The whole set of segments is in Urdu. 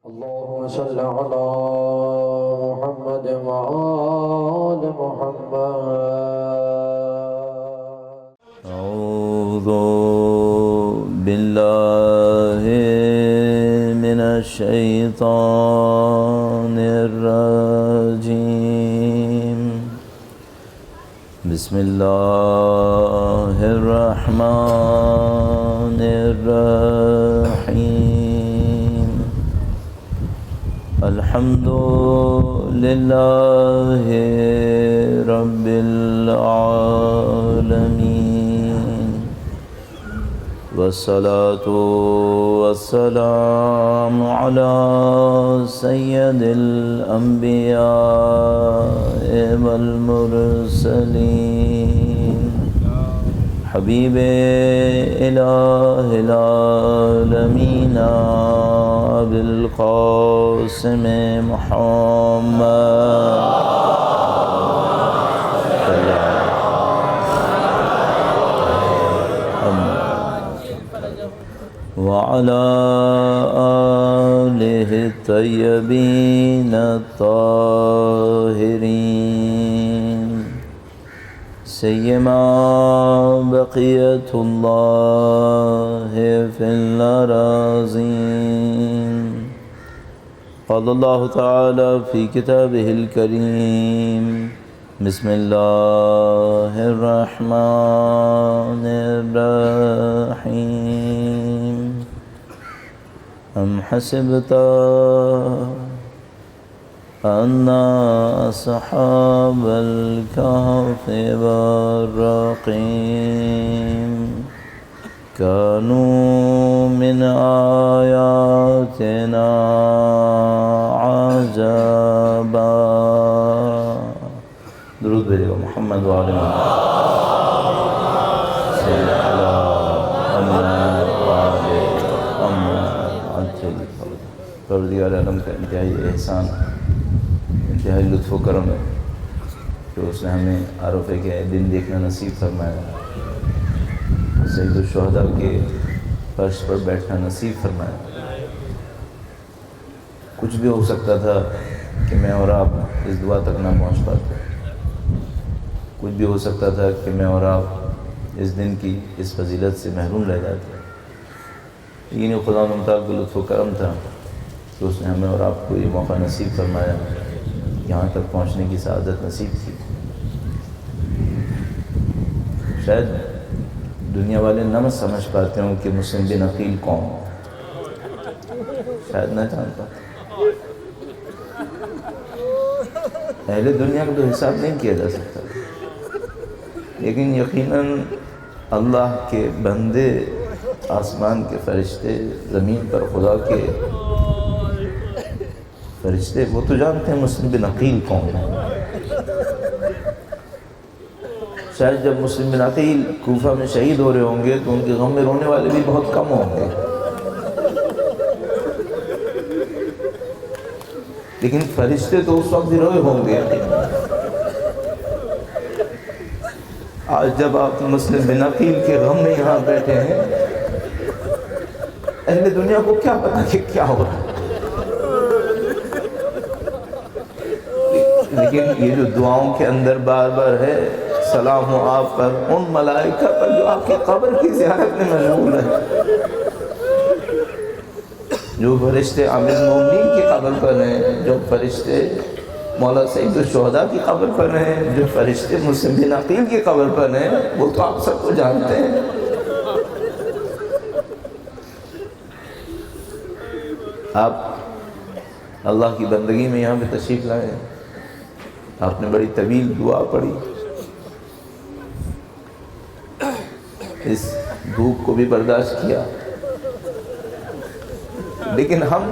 اللهم صل على محمد وآل محمد. أعوذ بالله من الشيطان الرجيم. بسم الله الرحمن الرحيم. الحمد لله رب العالمين، والصلاة والسلام على سيد الأنبياء والمرسلين، حبيب إله العالمين أبي القاسم محمد وعلى آله الطيبين الطاهرين، سيما بقية الله في الأراضين. قال الله تعالى في كتابه الكريم: بسم الله الرحمن الرحيم. أم حسبت أن أصحاب الكهف والرقيم كانوا من آياتنا عجبا. درود بھیجو محمد وعلی پروردگار عالم کا انتہائی احسان، انتہائی لطف و کرم ہے کہ اس نے ہمیں عرفے کے دن دیکھنا نصیب فرمایا، سید الشہداء کے فرش پر بیٹھنا نصیب فرمایا. کچھ بھی ہو سکتا تھا کہ میں اور آپ اس دعا تک نہ پہنچ پاتے، کچھ بھی ہو سکتا تھا کہ میں اور آپ اس دن کی اس فضیلت سے محروم رہ جاتے، لیکن خدا متعال کا لطف و کرم تھا کہ اس نے ہمیں اور آپ کو یہ موقع نصیب فرمایا، یہاں تک پہنچنے کی سعادت نصیب کی. شاید دنیا والے نہ سمجھ پاتے ہوں کہ مسلم بن عقیل کون، شاید نہ جان پاتے. اہل دنیا کا تو حساب نہیں کیا جا سکتا، لیکن یقیناً اللہ کے بندے، آسمان کے فرشتے، زمین پر خدا کے فرشتے، وہ تو جانتے ہیں مسلم بن عقیل کون ہے. شاید جب مسلم بن عقیل کوفہ میں شہید ہو رہے ہوں گے تو ان کے غم میں رونے والے بھی بہت کم ہوں گے، لیکن فرشتے تو اس وقت بھی روئے ہوں گے. آج جب آپ مسلم بن عقیل کے غم میں یہاں بیٹھے ہیں، اہل دنیا کو کیا پتا کہ کیا ہو رہا ہے، لیکن یہ جو دعاؤں کے اندر بار بار ہے، سلام ہو آپ پر، ان ملائکہ پر جو آپ کی قبر کی زیارت میں مشغول ہے، جو فرشتے عامر مومنین کی قبر پر ہیں، جو فرشتے مولا سید الشہداء کی قبر پر ہیں، جو فرشتے مسلم بن عقیل کی قبر پر ہیں، وہ تو آپ سب کو جانتے ہیں. آپ اللہ کی بندگی میں یہاں پہ تشریف لائے، آپ نے بڑی طویل دعا پڑھی، اس دھوپ کو بھی برداشت کیا، لیکن ہم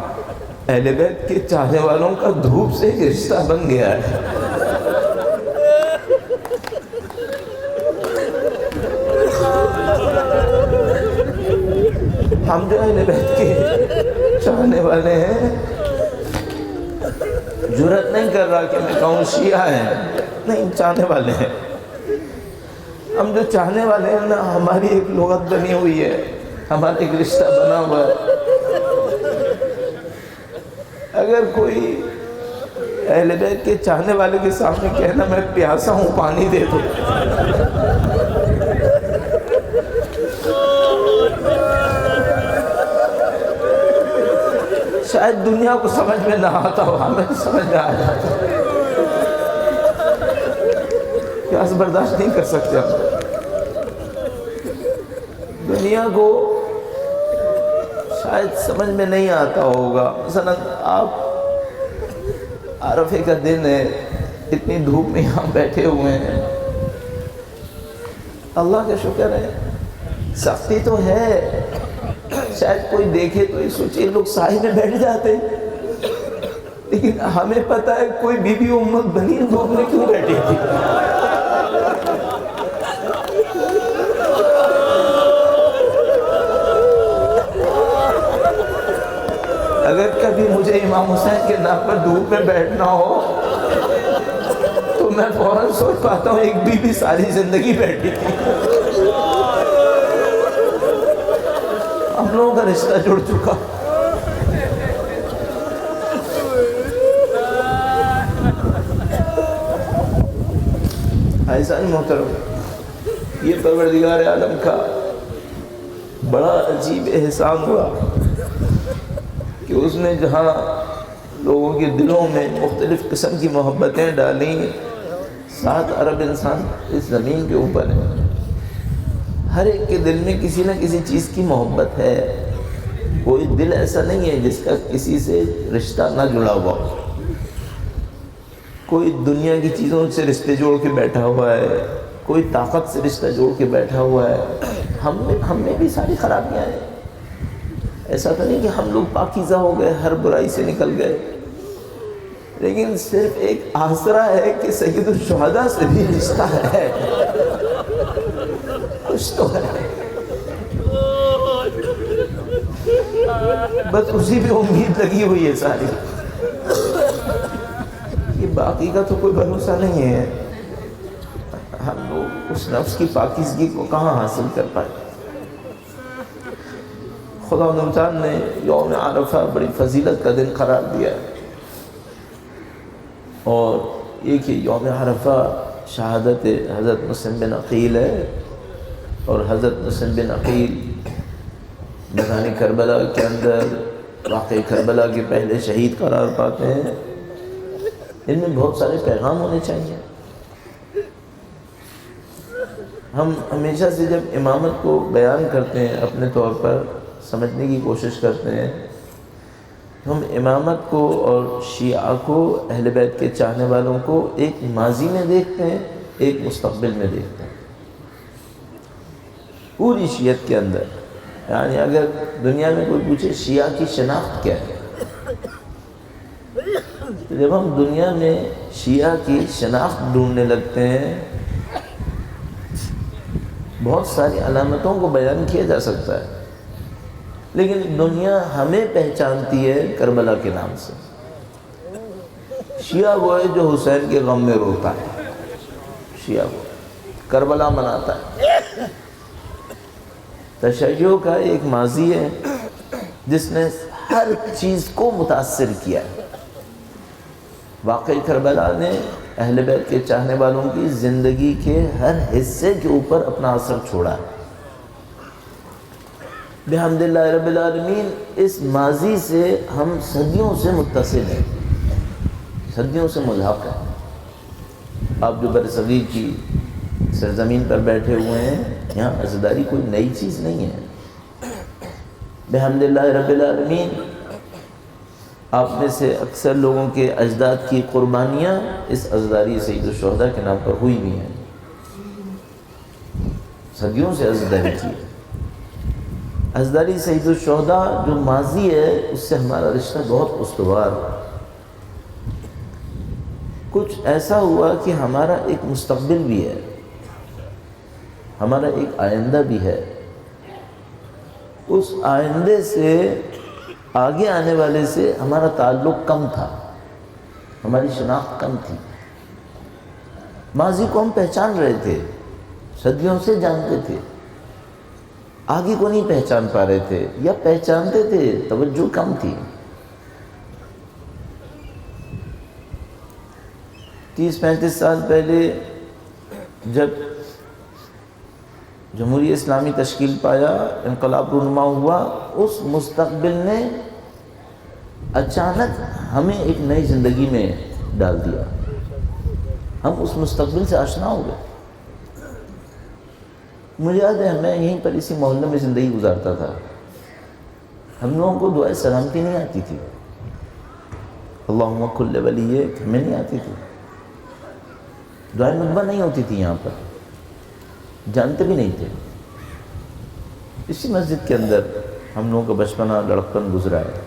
اہل بیت کے چاہنے والوں کا دھوپ سے ایک رشتہ بن گیا ہے. ہم جو اہل بیت کے چاہنے والے ہیں، جرات نہیں کر رہا کہ میں کہوں شیعہ ہیں، نہیں، چاہنے والے ہیں. ہم جو چاہنے والے ہیں نا، ہماری ایک لغت بنی ہوئی ہے، ہمارا ایک رشتہ بنا ہوا ہے. اگر کوئی اہل بیت کے چاہنے والے کے سامنے کہنا میں پیاسا ہوں پانی دے دو، شاید دنیا کو سمجھ میں نہ آتا ہو، ہمیں سمجھ میں آ جاتا، پیاس برداشت نہیں کر سکتے ہم۔ دنیا کو شاید سمجھ میں نہیں آتا ہوگا۔ مثلا آپ عرفے کا دن ہے، اتنی دھوپ میں یہاں بیٹھے ہوئے ہیں، اللہ کا شکر ہے، سختی تو ہے، شاید کوئی دیکھے تو یہ سوچے لوگ سائے میں بیٹھ جاتے، لیکن ہمیں پتہ ہے کوئی بی بی امت بنی دھوپ میں کیوں بیٹھی تھی۔ اگر کبھی مجھے امام حسین کے نام پر دھوپ میں بیٹھنا ہو تو میں فوراً سوچ پاتا ہوں ایک بی بی ساری زندگی بیٹھی تھی، ہم لوگوں کا رشتہ جڑ چکا۔ ایسا محترم، یہ پروردگار عالم کا بڑا عجیب احسان ہوا کہ اس نے جہاں لوگوں کے دلوں میں مختلف قسم کی محبتیں ڈالیں، 7 ارب انسان اس زمین کے اوپر ہیں، ہر ایک کے دل میں کسی نہ کسی چیز کی محبت ہے، کوئی دل ایسا نہیں ہے جس کا کسی سے رشتہ نہ جڑا ہوا ہو، کوئی دنیا کی چیزوں سے رشتے جوڑ کے بیٹھا ہوا ہے، کوئی طاقت سے رشتہ جوڑ کے بیٹھا ہوا ہے۔ ہم میں بھی ساری خرابیاں ہیں، ایسا تو نہیں کہ ہم لوگ پاکیزہ ہو گئے، ہر برائی سے نکل گئے، لیکن صرف ایک آسرا ہے کہ سید الشہداء سے بھی رشتہ ہے، کچھ تو ہے، بس اسی پہ امید لگی ہوئی ہے ساری، کہ باقی کا تو کوئی بھروسہ نہیں ہے، ہم لوگ اس نفس کی پاکیزگی کو کہاں حاصل کر پائے۔ خدا متعال نے یوم عرفہ بڑی فضیلت کا دن قرار دیا ہے، اور یہ کہ یوم عرفہ شہادت حضرت مسلم بن عقیل ہے، اور حضرت مسلم بن عقیل میدان کربلا کے اندر واقعہ کربلا کے پہلے شہید قرار پاتے ہیں۔ ان میں بہت سارے پیغام ہونے چاہیے۔ ہم ہمیشہ سے جب امامت کو بیان کرتے ہیں اپنے طور پر سمجھنے کی کوشش کرتے ہیں، ہم امامت کو اور شیعہ کو، اہل بیت کے چاہنے والوں کو ایک ماضی میں دیکھتے ہیں، ایک مستقبل میں دیکھتے ہیں، پوری شیعت کے اندر۔ یعنی اگر دنیا میں کوئی پوچھے شیعہ کی شناخت کیا ہے، تو جب ہم دنیا میں شیعہ کی شناخت ڈھونڈنے لگتے ہیں، بہت ساری علامتوں کو بیان کیا جا سکتا ہے، لیکن دنیا ہمیں پہچانتی ہے کربلا کے نام سے۔ شیعہ وہ ہے جو حسین کے غم میں روتا ہے، شیعہ وہ کربلا مناتا ہے۔ تشیع کا ایک ماضی ہے جس نے ہر چیز کو متاثر کیا ہے۔ واقعی کربلا نے اہل بیت کے چاہنے والوں کی زندگی کے ہر حصے کے اوپر اپنا اثر چھوڑا ہے۔ بحمداللہ رب العالمین، اس ماضی سے ہم صدیوں سے متصل ہیں، صدیوں سے ملحق ہیں۔ آپ جو برصغیر کی سرزمین پر بیٹھے ہوئے ہیں، یہاں عزاداری کوئی نئی چیز نہیں ہے۔ بحمداللہ رب العالمین، آپ میں سے اکثر لوگوں کے اجداد کی قربانیاں اس عزاداری سید الشہداء کے نام پر ہوئی بھی ہیں، صدیوں سے عزاداری کی ہے۔ عزاداری سید الشہداء جو ماضی ہے، اس سے ہمارا رشتہ بہت استوار۔ کچھ ایسا ہوا کہ ہمارا ایک مستقبل بھی ہے، ہمارا ایک آئندہ بھی ہے۔ اس آئندے سے، آگے آنے والے سے ہمارا تعلق کم تھا، ہماری شناخت کم تھی۔ ماضی کو ہم پہچان رہے تھے، صدیوں سے جانتے تھے، آگے کو نہیں پہچان پا رہے تھے، یا پہچانتے تھے توجہ کم تھی۔ 30-35 سال پہلے جب جمہوریہ اسلامی تشکیل پایا، انقلاب رونما ہوا، اس مستقبل نے اچانک ہمیں ایک نئی زندگی میں ڈال دیا. ہم اس مستقبل سے آشنا ہو گئے. مجھے یاد ہے میں یہیں پر اسی محلے میں زندگی گزارتا تھا. ہم لوگوں کو دعائے سلامتی نہیں آتی تھی. اللہم کل ولی ہمیں نہیں آتی تھی. دعائے نقبہ نہیں ہوتی تھی یہاں پر، جانتے بھی نہیں تھے. اسی مسجد کے اندر ہم لوگوں کا بچپنا لڑکپن گزرا ہے.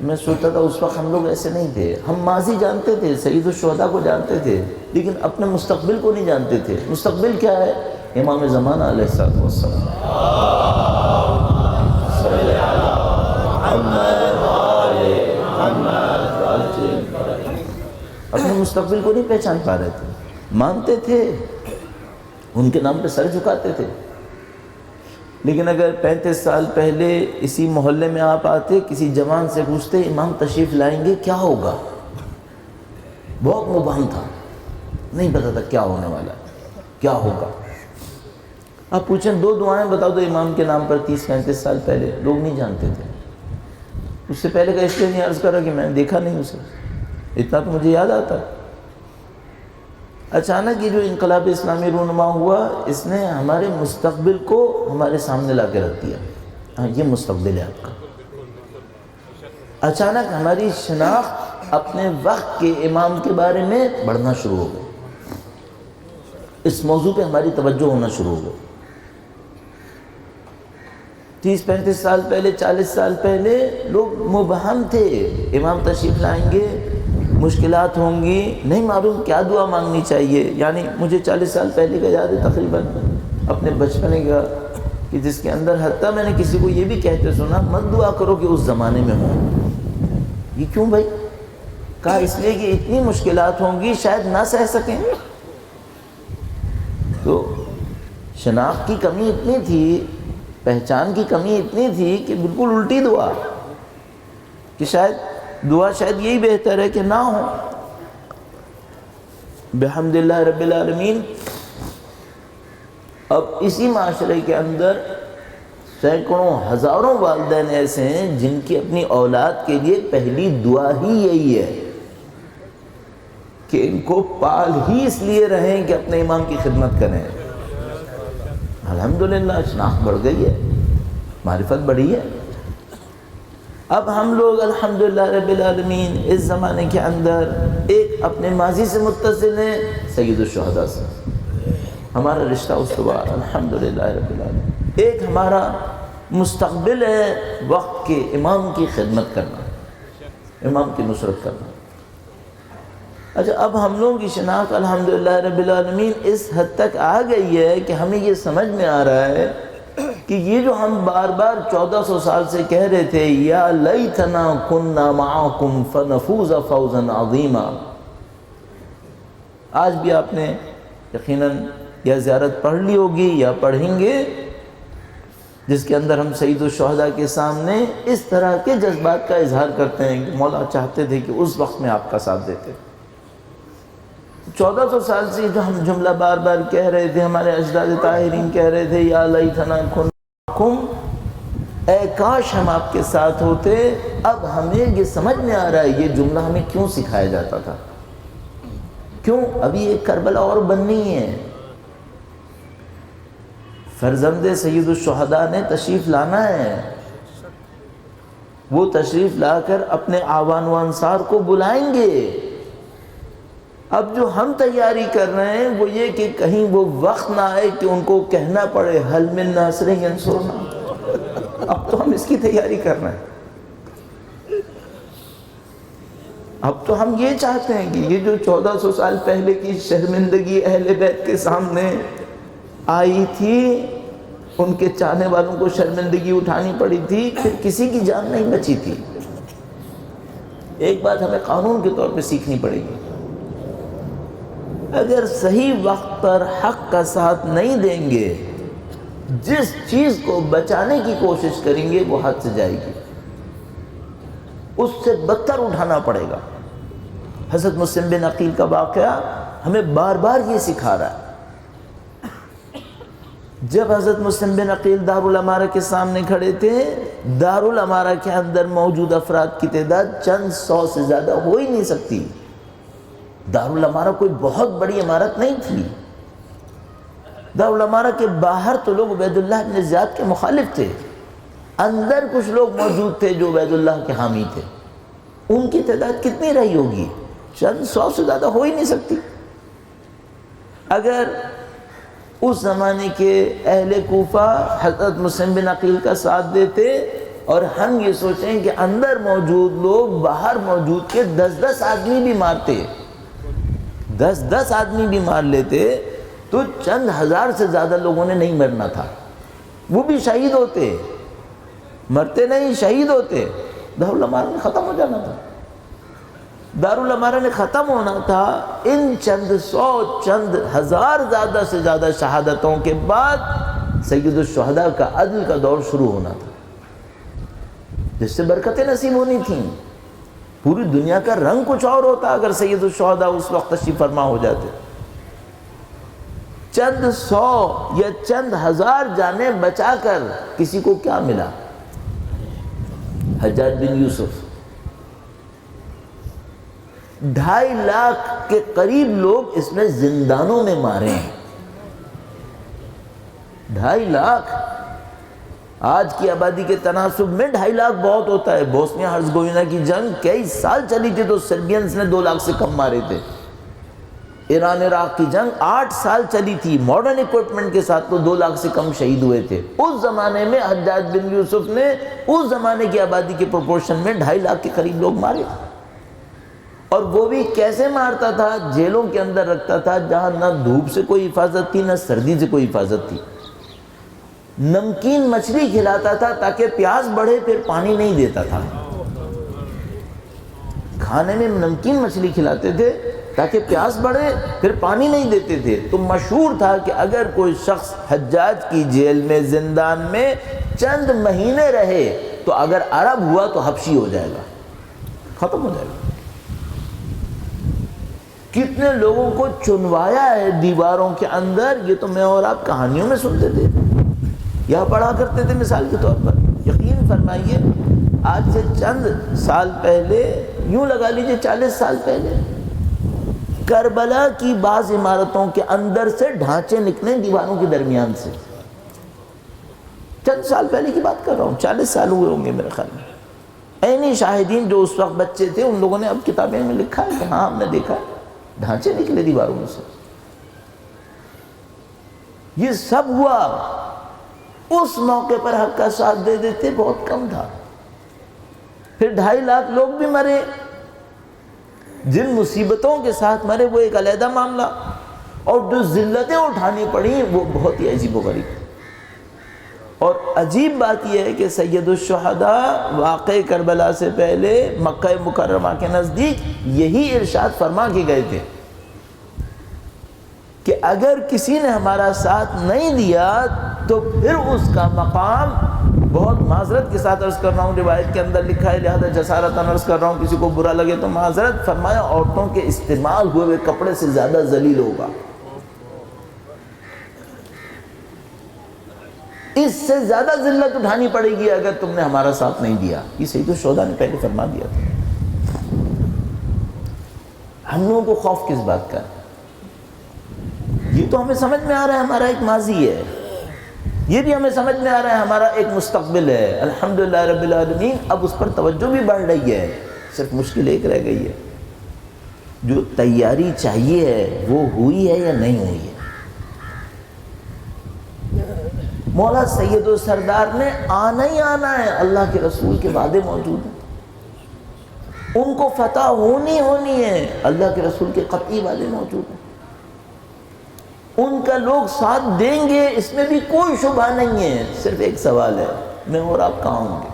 میں سوچتا تھا اس وقت ہم لوگ ایسے نہیں تھے. ہم ماضی جانتے تھے، سید الشہداء کو جانتے تھے، لیکن اپنے مستقبل کو نہیں جانتے تھے. مستقبل کیا ہے؟ امام زمانہ علیہ السلام. اپنے مستقبل کو نہیں پہچان پا رہے تھے. مانتے تھے، ان کے نام پہ سر جھکاتے تھے، لیکن اگر 35 سال پہلے اسی محلے میں آپ آتے، کسی جوان سے پوچھتے امام تشریف لائیں گے کیا ہوگا، بہت مبہم تھا، نہیں پتا تھا کیا ہونے والا ہے، کیا ہوگا. آپ پوچھیں 2 دعائیں بتا دو امام کے نام پر 30-35 سال پہلے، لوگ نہیں جانتے تھے. اس سے پہلے کا اس لیے نہیں عرض کرا کہ میں نے دیکھا نہیں اسے، اتنا تو مجھے یاد آتا. اچانک یہ جو انقلاب اسلامی رونما ہوا، اس نے ہمارے مستقبل کو ہمارے سامنے لا کے رکھ دیا. ہاں یہ مستقبل ہے آپ کا. اچانک ہماری شناخت اپنے وقت کے امام کے بارے میں بڑھنا شروع ہو گئی. اس موضوع پہ ہماری توجہ ہونا شروع ہو گئی. 30-35 سال پہلے، 40 سال پہلے لوگ مبہم تھے. امام تشریف لائیں گے، مشکلات ہوں گی، نہیں معلوم کیا دعا مانگنی چاہیے. یعنی مجھے 40 سال پہلے کا یاد ہے تقریباً اپنے بچپنے کا، کہ جس کے اندر حتیٰ میں نے کسی کو یہ بھی کہتے سنا مت دعا کرو کہ اس زمانے میں ہوں. یہ کیوں بھائی؟ کہا اس لیے کہ اتنی مشکلات ہوں گی شاید نہ سہ سکیں. تو شناخت کی کمی اتنی تھی، پہچان کی کمی اتنی تھی کہ بالکل الٹی دعا، کہ شاید یہی بہتر ہے کہ نہ ہو. بحمدللہ رب العالمین اب اسی معاشرے کے اندر سینکڑوں ہزاروں والدین ایسے ہیں جن کی اپنی اولاد کے لیے پہلی دعا ہی یہی ہے کہ ان کو پال ہی اس لیے رہیں کہ اپنے امام کی خدمت کریں. الحمدللہ شناخت بڑھ گئی ہے، معرفت بڑھی ہے. اب ہم لوگ الحمدللہ رب العالمین اس زمانے کے اندر ایک اپنے ماضی سے متصل ہیں، سید الشہداء سے ہمارا رشتہ استوار الحمدللہ رب العالمین. ایک ہمارا مستقبل ہے وقت کے امام کی خدمت کرنا، امام کی نصرت کرنا. اچھا اب ہم لوگوں کی شناخت الحمدللہ رب العالمین اس حد تک آ گئی ہے کہ ہمیں یہ سمجھ میں آ رہا ہے کہ یہ جو ہم بار بار 1400 سال سے کہہ رہے تھے یا لیتنا کننا معاکم فنفوز فوزا عظیما، آج بھی آپ نے یقیناً یا زیارت پڑھ لی ہوگی یا پڑھیں گے، جس کے اندر ہم سید الشہداء کے سامنے اس طرح کے جذبات کا اظہار کرتے ہیں کہ مولا چاہتے تھے کہ اس وقت میں آپ کا ساتھ دیتے. 1400 سال سے جو ہم جملہ بار بار کہہ رہے تھے، ہمارے اجداد طاہرین کہہ رہے تھے یا لیتنا کنکم، اے کاش ہم آپ کے ساتھ ہوتے. اب ہمیں یہ سمجھ میں آ رہا ہے یہ جملہ ہمیں کیوں سکھایا جاتا تھا. کیوں؟ ابھی ایک کربلا اور بننی ہے. فرزند سید الشہداء نے تشریف لانا ہے، وہ تشریف لا کر اپنے اعوان و انصار کو بلائیں گے. اب جو ہم تیاری کر رہے ہیں وہ یہ کہ کہیں وہ وقت نہ آئے کہ ان کو کہنا پڑے حل من ناصر ینصرنا. اب تو ہم اس کی تیاری کر رہے ہیں. اب تو ہم یہ چاہتے ہیں کہ یہ جو 1400 سال پہلے کی شرمندگی اہل بیت کے سامنے آئی تھی، ان کے چاہنے والوں کو شرمندگی اٹھانی پڑی تھی، پھر کسی کی جان نہیں بچی تھی. ایک بات ہمیں قانون کے طور پہ سیکھنی پڑے گی، اگر صحیح وقت پر حق کا ساتھ نہیں دیں گے، جس چیز کو بچانے کی کوشش کریں گے وہ حد سے جائے گی، اس سے بدتر اٹھانا پڑے گا. حضرت مسلم بن عقیل کا واقعہ ہمیں بار بار یہ سکھا رہا ہے۔ جب حضرت مسلم بن عقیل دارالامارہ کے سامنے کھڑے تھے، دارالامارہ کے اندر موجود افراد کی تعداد چند سو سے زیادہ ہو ہی نہیں سکتی۔ دارالامارہ کوئی بہت بڑی عمارت نہیں تھی۔ دارالامارہ کے باہر تو لوگ عبید اللہ بن زیاد کے مخالف تھے، اندر کچھ لوگ موجود تھے جو عبید اللہ کے حامی تھے۔ ان کی تعداد کتنی رہی ہوگی؟ چند سو سے زیادہ ہو ہی نہیں سکتی۔ اگر اس زمانے کے اہل کوفہ حضرت مسلم بن عقیل کا ساتھ دیتے اور ہم یہ سوچیں کہ اندر موجود لوگ باہر موجود کے 10 آدمی بھی مارتے، 10 آدمی بھی مار لیتے، تو چند ہزار سے زیادہ لوگوں نے نہیں مرنا تھا، وہ بھی شہید ہوتے، مرتے نہیں شہید ہوتے، دارالامارہ نے ختم ہو جانا تھا۔ دارالامارہ نے ختم ہونا تھا ان چند سو چند ہزار زیادہ سے زیادہ شہادتوں کے بعد سید الشہداء کا عدل کا دور شروع ہونا تھا، جس سے برکتیں نصیب ہونی تھیں۔ پوری دنیا کا رنگ کچھ اور ہوتا اگر سید الشہداء اس وقت تشریف فرما ہو جاتے۔ چند سو یا چند ہزار جانیں بچا کر کسی کو کیا ملا؟ حجاج بن یوسف 2.5 لاکھ کے قریب لوگ اس میں زندانوں میں مارے ہیں۔ 2.5 لاکھ، آج کی آبادی کے تناسب میں 2.5 لاکھ بہت ہوتا ہے۔ بوسنیا ہرزگووینا کی جنگ کئی سال چلی تھی تو سربینز نے 2 لاکھ سے کم مارے تھے۔ ایران عراق کی جنگ 8 سال چلی تھی، ماڈرن ایکوپمنٹ کے ساتھ تو 2 لاکھ سے کم شہید ہوئے تھے۔ اس زمانے میں حجاج بن یوسف نے اس زمانے کی آبادی کے پروپورشن میں 2.5 لاکھ کے قریب لوگ مارے، اور وہ بھی کیسے مارتا تھا؟ جیلوں کے اندر رکھتا تھا جہاں نہ دھوپ سے کوئی حفاظت تھی نہ سردی سے کوئی حفاظت تھی۔ نمکین مچھلی کھلاتا تھا تاکہ پیاس بڑھے، پھر پانی نہیں دیتا تھا۔ کھانے میں نمکین مچھلی کھلاتے تھے تاکہ پیاس بڑھے، پھر پانی نہیں دیتے تھے۔ تو مشہور تھا کہ اگر کوئی شخص حجاج کی جیل میں زندان میں چند مہینے رہے تو اگر عرب ہوا تو حبشی ہو جائے گا، ختم ہو جائے گا۔ کتنے لوگوں کو چنوایا ہے دیواروں کے اندر، یہ تو میں اور آپ کہانیوں میں سنتے تھے یا پڑھا کرتے تھے مثال کے طور پر۔ یقین فرمائیے آج سے چند سال پہلے، یوں لگا لیجئے 40 سال پہلے، کربلا کی بعض عمارتوں کے اندر سے ڈھانچے نکلے دیواروں کے درمیان سے۔ چند سال پہلے کی بات کر رہا ہوں، 40 سال ہوئے ہوں گے میرے خیال میں۔ عینی شاہدین جو اس وقت بچے تھے ان لوگوں نے اب کتابیں میں لکھا ہے کہ ہاں ہم نے دیکھا ہے ڈھانچے نکلے دیواروں میں سے۔ یہ سب ہوا، اس موقع پر حق کا ساتھ دے دیتے بہت کم تھا۔ پھر 2.5 لاکھ لوگ بھی مرے، جن مصیبتوں کے ساتھ مرے وہ ایک علیحدہ معاملہ، اور جو ذلتیں اٹھانی پڑیں وہ بہت ہی عجیب و غریب۔ اور عجیب بات یہ ہے کہ سید الشہداء واقع کربلا سے پہلے مکہ مکرمہ کے نزدیک یہی ارشاد فرما کے گئے تھے کہ اگر کسی نے ہمارا ساتھ نہیں دیا تو پھر اس کا مقام، بہت معذرت کے ساتھ عرض کر رہا ہوں، روایت کے اندر لکھا ہے لہذا جسارتاً عرض کر رہا ہوں، کسی کو برا لگے تو معذرت، فرمایا عورتوں کے استعمال ہوئے کپڑے سے زیادہ ذلیل ہوگا، اس سے زیادہ ذلت اٹھانی پڑے گی اگر تم نے ہمارا ساتھ نہیں دیا۔ یہ سید الشہداء نے پہلے فرما دیا تھا۔ ہم لوگوں کو خوف کس بات کا؟ یہ تو ہمیں سمجھ میں آ رہا ہے ہمارا ایک ماضی ہے، یہ بھی ہمیں سمجھ میں آ رہا ہے ہمارا ایک مستقبل ہے، الحمدللہ رب العالمین۔ اب اس پر توجہ بھی بڑھ رہی ہے، صرف مشکل ایک رہ گئی ہے، جو تیاری چاہیے ہے وہ ہوئی ہے یا نہیں ہوئی ہے؟ مولا سید و سردار نے آنا ہی آنا ہے، اللہ کے رسول کے وعدے موجود ہیں، ان کو فتح ہونی ہے، اللہ کے رسول کے قطعی وعدے موجود ہیں، ان کا لوگ ساتھ دیں گے، اس میں بھی کوئی شبہ نہیں ہے۔ صرف ایک سوال ہے، میں اور آپ کہاں ہوں گے؟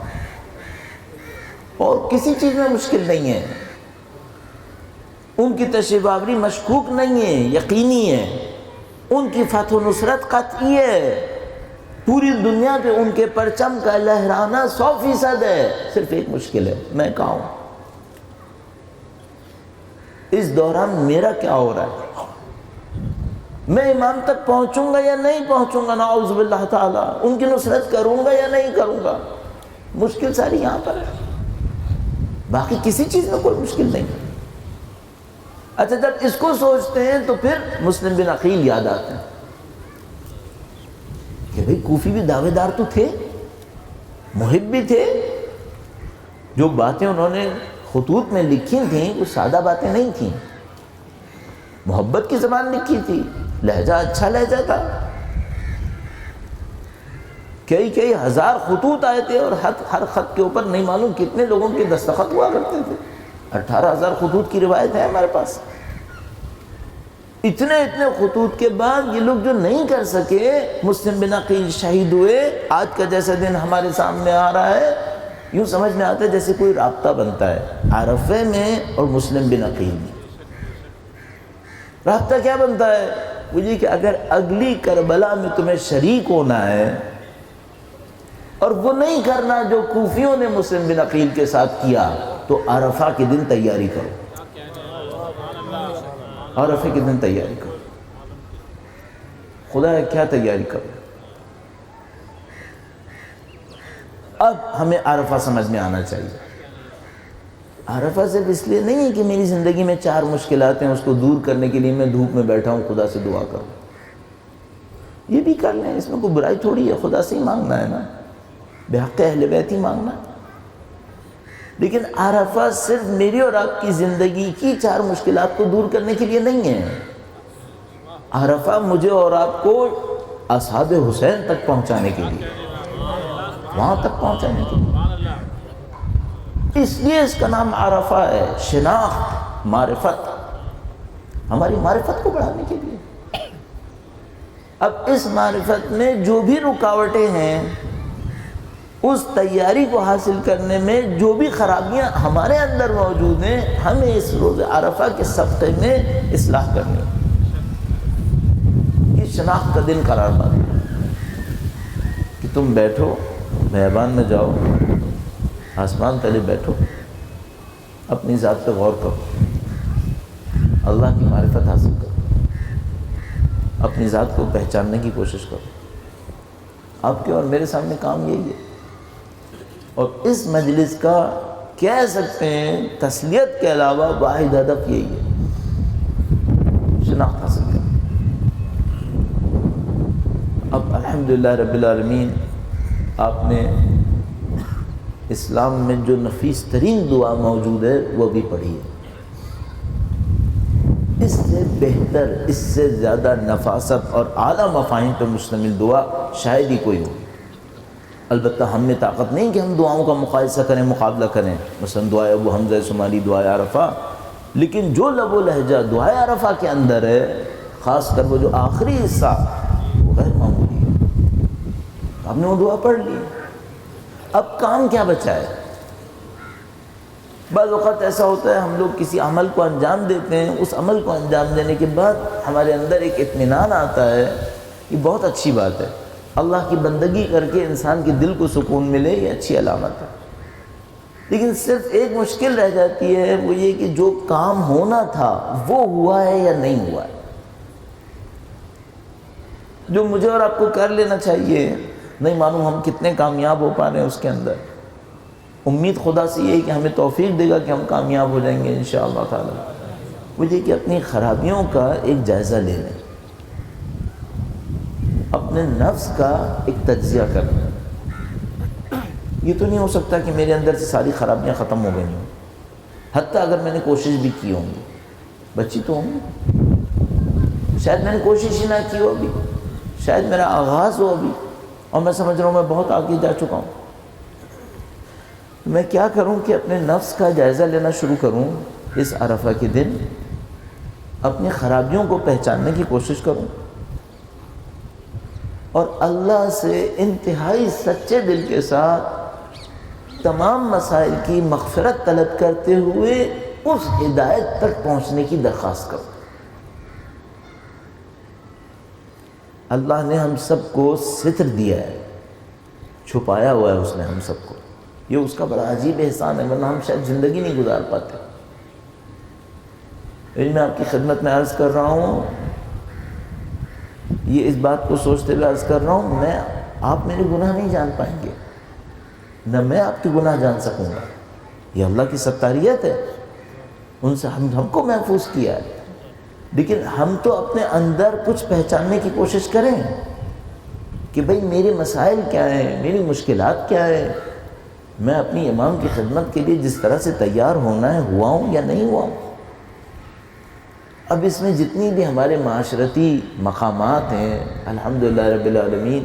اور کسی چیز میں مشکل نہیں ہے، ان کی تشریف آوری مشکوک نہیں ہے، یقینی ہے، ان کی فتح و نصرت قطعی ہے، پوری دنیا پہ ان کے پرچم کا لہرانا 100% ہے۔ صرف ایک مشکل ہے، میں کہاں ہوں؟ اس دوران میرا کیا ہو رہا ہے، میں امام تک پہنچوں گا یا نہیں پہنچوں گا، نعوذ باللہ تعالیٰ، ان کی نصرت کروں گا یا نہیں کروں گا. مشکل ساری یہاں پر ہے، باقی کسی چیز میں کوئی مشکل نہیں. اچھا جب اس کو سوچتے ہیں تو پھر مسلم بن عقیل یاد آتے ہیں کہ بھئی کوفی بھی دعوے دار تو تھے، محب بھی تھے. جو باتیں انہوں نے خطوط میں لکھی تھیں وہ سادہ باتیں نہیں تھیں، محبت کی زبان لکھی تھی، لہجہ اچھا لہجہ تھا. کئی ہزار خطوط آئے تھے اور ہر خط کے اوپر نہیں معلوم کتنے لوگوں کے دستخط ہوا کرتے تھے. 18,000 خطوط کی روایت ہے ہمارے پاس. اتنے خطوط کے بعد یہ لوگ جو نہیں کر سکے، مسلم بن عقیل شہید ہوئے. آج کا جیسا دن ہمارے سامنے آ رہا ہے، یوں سمجھ میں آتا ہے جیسے کوئی رابطہ بنتا ہے عرفے میں اور مسلم بن عقیل میں. رابطہ کیا بنتا ہے؟ وہ یہ کہ اگر اگلی کربلا میں تمہیں شریک ہونا ہے اور وہ نہیں کرنا جو کوفیوں نے مسلم بن عقیل کے ساتھ کیا، تو عرفہ کے دن تیاری کرو. عرفے کے دن تیاری کرو. خدا کیا تیاری کرو؟ اب ہمیں عرفہ سمجھ میں آنا چاہیے. عرفہ صرف اس لیے نہیں ہے کہ میری زندگی میں 4 مشکلات ہیں، اس کو دور کرنے کے لیے میں دھوپ میں بیٹھا ہوں خدا سے دعا کروں. یہ بھی کر لیں، اس میں کوئی برائی تھوڑی ہے، خدا سے ہی مانگنا ہے نا، بحق اہل بیت ہی مانگنا. لیکن عرفہ صرف میری اور آپ کی زندگی کی 4 مشکلات کو دور کرنے کے لیے نہیں ہے. عرفہ مجھے اور آپ کو اصحاب حسین تک پہنچانے کے لیے، وہاں تک پہنچانے کے لیے. اس لیے اس کا نام عرفہ ہے، شناخت، معرفت، ہماری معرفت کو بڑھانے کے لیے. اب اس معرفت میں جو بھی رکاوٹیں ہیں، اس تیاری کو حاصل کرنے میں جو بھی خرابیاں ہمارے اندر موجود ہیں، ہمیں اس روز عرفہ کے صدقے میں اصلاح کرنی ہے. یہ شناخت کا دن قرار پاتا کہ تم بیٹھو، بیابان میں جاؤ، آسمان تلے بیٹھو، اپنی ذات پہ غور کرو، اللہ کی معرفت حاصل کرو، اپنی ذات کو پہچاننے کی کوشش کرو. آپ کے اور میرے سامنے کام یہی ہے. اور اس مجلس کا کہہ سکتے ہیں تسلیت کے علاوہ واحد ہدف یہی ہے، شناخت حاصل کرنا. اب الحمدللہ رب العالمین، آپ نے اسلام میں جو نفیس ترین دعا موجود ہے وہ بھی پڑھی ہے. اس سے بہتر، اس سے زیادہ نفاست اور اعلیٰ مفاہیم پہ مشتمل دعا شاید ہی کوئی ہو. البتہ ہم میں طاقت نہیں کہ ہم دعاؤں کا مقایسہ کریں، مقابلہ کریں، مثلا دعائے ابو حمزہ سمالی، دعائے عرفہ. لیکن جو لب و لہجہ دعائے عرفہ کے اندر ہے، خاص کر وہ جو آخری حصہ، وہ غیر معمولی ہے. ہم نے وہ دعا پڑھ لی. اب کام کیا بچا ہے؟ بعض اوقات ایسا ہوتا ہے ہم لوگ کسی عمل کو انجام دیتے ہیں، اس عمل کو انجام دینے کے بعد ہمارے اندر ایک اطمینان آتا ہے، یہ بہت اچھی بات ہے. اللہ کی بندگی کر کے انسان کے دل کو سکون ملے، یہ اچھی علامت ہے. لیکن صرف ایک مشکل رہ جاتی ہے، وہ یہ کہ جو کام ہونا تھا وہ ہوا ہے یا نہیں ہوا ہے. جو مجھے اور آپ کو کر لینا چاہیے، نہیں معلوم ہم کتنے کامیاب ہو پا رہے ہیں اس کے اندر. امید خدا سے یہ ہے کہ ہمیں توفیق دے گا کہ ہم کامیاب ہو جائیں گے انشاءاللہ تعالی. وہ یہ کہ اپنی خرابیوں کا ایک جائزہ لے لیں، اپنے نفس کا ایک تجزیہ کریں. یہ تو نہیں ہو سکتا کہ میرے اندر سے ساری خرابیاں ختم ہو گئی ہوں، حتیٰ اگر میں نے کوشش بھی کی ہوں گی. بچی تو ہوں گی، شاید میں نے کوشش ہی نہ کی ہو ابھی، شاید میرا آغاز ہو ابھی اور میں سمجھ رہا ہوں میں بہت آگے جا چکا ہوں. میں کیا کروں کہ اپنے نفس کا جائزہ لینا شروع کروں اس عرفہ کے دن، اپنی خرابیوں کو پہچاننے کی کوشش کروں اور اللہ سے انتہائی سچے دل کے ساتھ تمام مسائل کی مغفرت طلب کرتے ہوئے اس ہدایت تک پہنچنے کی درخواست کروں. اللہ نے ہم سب کو ستر دیا ہے، چھپایا ہوا ہے اس نے ہم سب کو. یہ اس کا بڑا عجیب احسان ہے، ورنہ ہم شاید زندگی نہیں گزار پاتے. میں آپ کی خدمت میں عرض کر رہا ہوں، یہ اس بات کو سوچتے ہوئے عرض کر رہا ہوں، آپ میرے گناہ نہیں جان پائیں گے، نہ میں آپ کے گناہ جان سکوں گا۔ یہ اللہ کی ستاریت ہے، ان سے ہم کو محفوظ کیا ہے، لیکن ہم تو اپنے اندر کچھ پہچاننے کی کوشش کریں کہ بھئی میرے مسائل کیا ہیں، میری مشکلات کیا ہیں، میں اپنی امام کی خدمت کے لیے جس طرح سے تیار ہونا ہے ہوا ہوں یا نہیں ہوا ہوں۔ اب اس میں جتنی بھی ہمارے معاشرتی مقامات ہیں، الحمدللہ رب العالمین،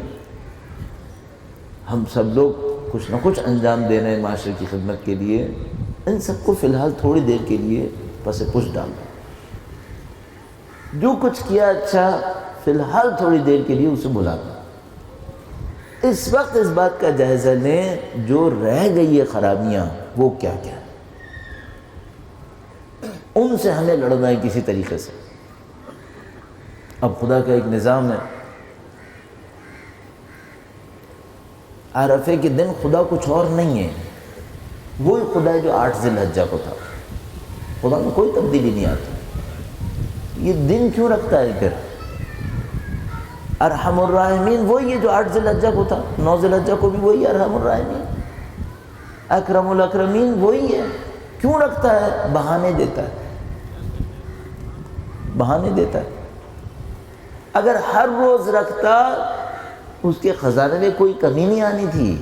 ہم سب لوگ کچھ نہ کچھ انجام دے رہے ہیں معاشرے کی خدمت کے لیے، ان سب کو فی الحال تھوڑی دیر کے لیے پس پش ڈال دیں۔ جو کچھ کیا اچھا فی الحال تھوڑی دیر کے لیے اسے بھلا دیں۔ اس وقت اس بات کا جائزہ لیں جو رہ گئی ہے خرابیاں وہ کیا کیا ہے، ان سے ہمیں لڑنا ہے کسی طریقے سے۔ اب خدا کا ایک نظام ہے، عرفے کے دن خدا کچھ اور نہیں ہے، وہی خدا ہے جو 8 ذی الحجہ کو تھا۔ خدا میں کوئی تبدیلی نہیں آتی۔ یہ دن کیوں رکھتا ہے پھر؟ ارحم الراحمین وہی ہے جو 8 ذی الحجہ کو تھا، 9 ذی الحجہ کو بھی وہی ارحم الراحمین، اکرم الاکرمین وہی ہے۔ کیوں رکھتا ہے؟ بہانے دیتا ہے، بہانے دیتا ہے۔ اگر ہر روز رکھتا اس کے خزانے میں کوئی کمی نہیں آنی تھی۔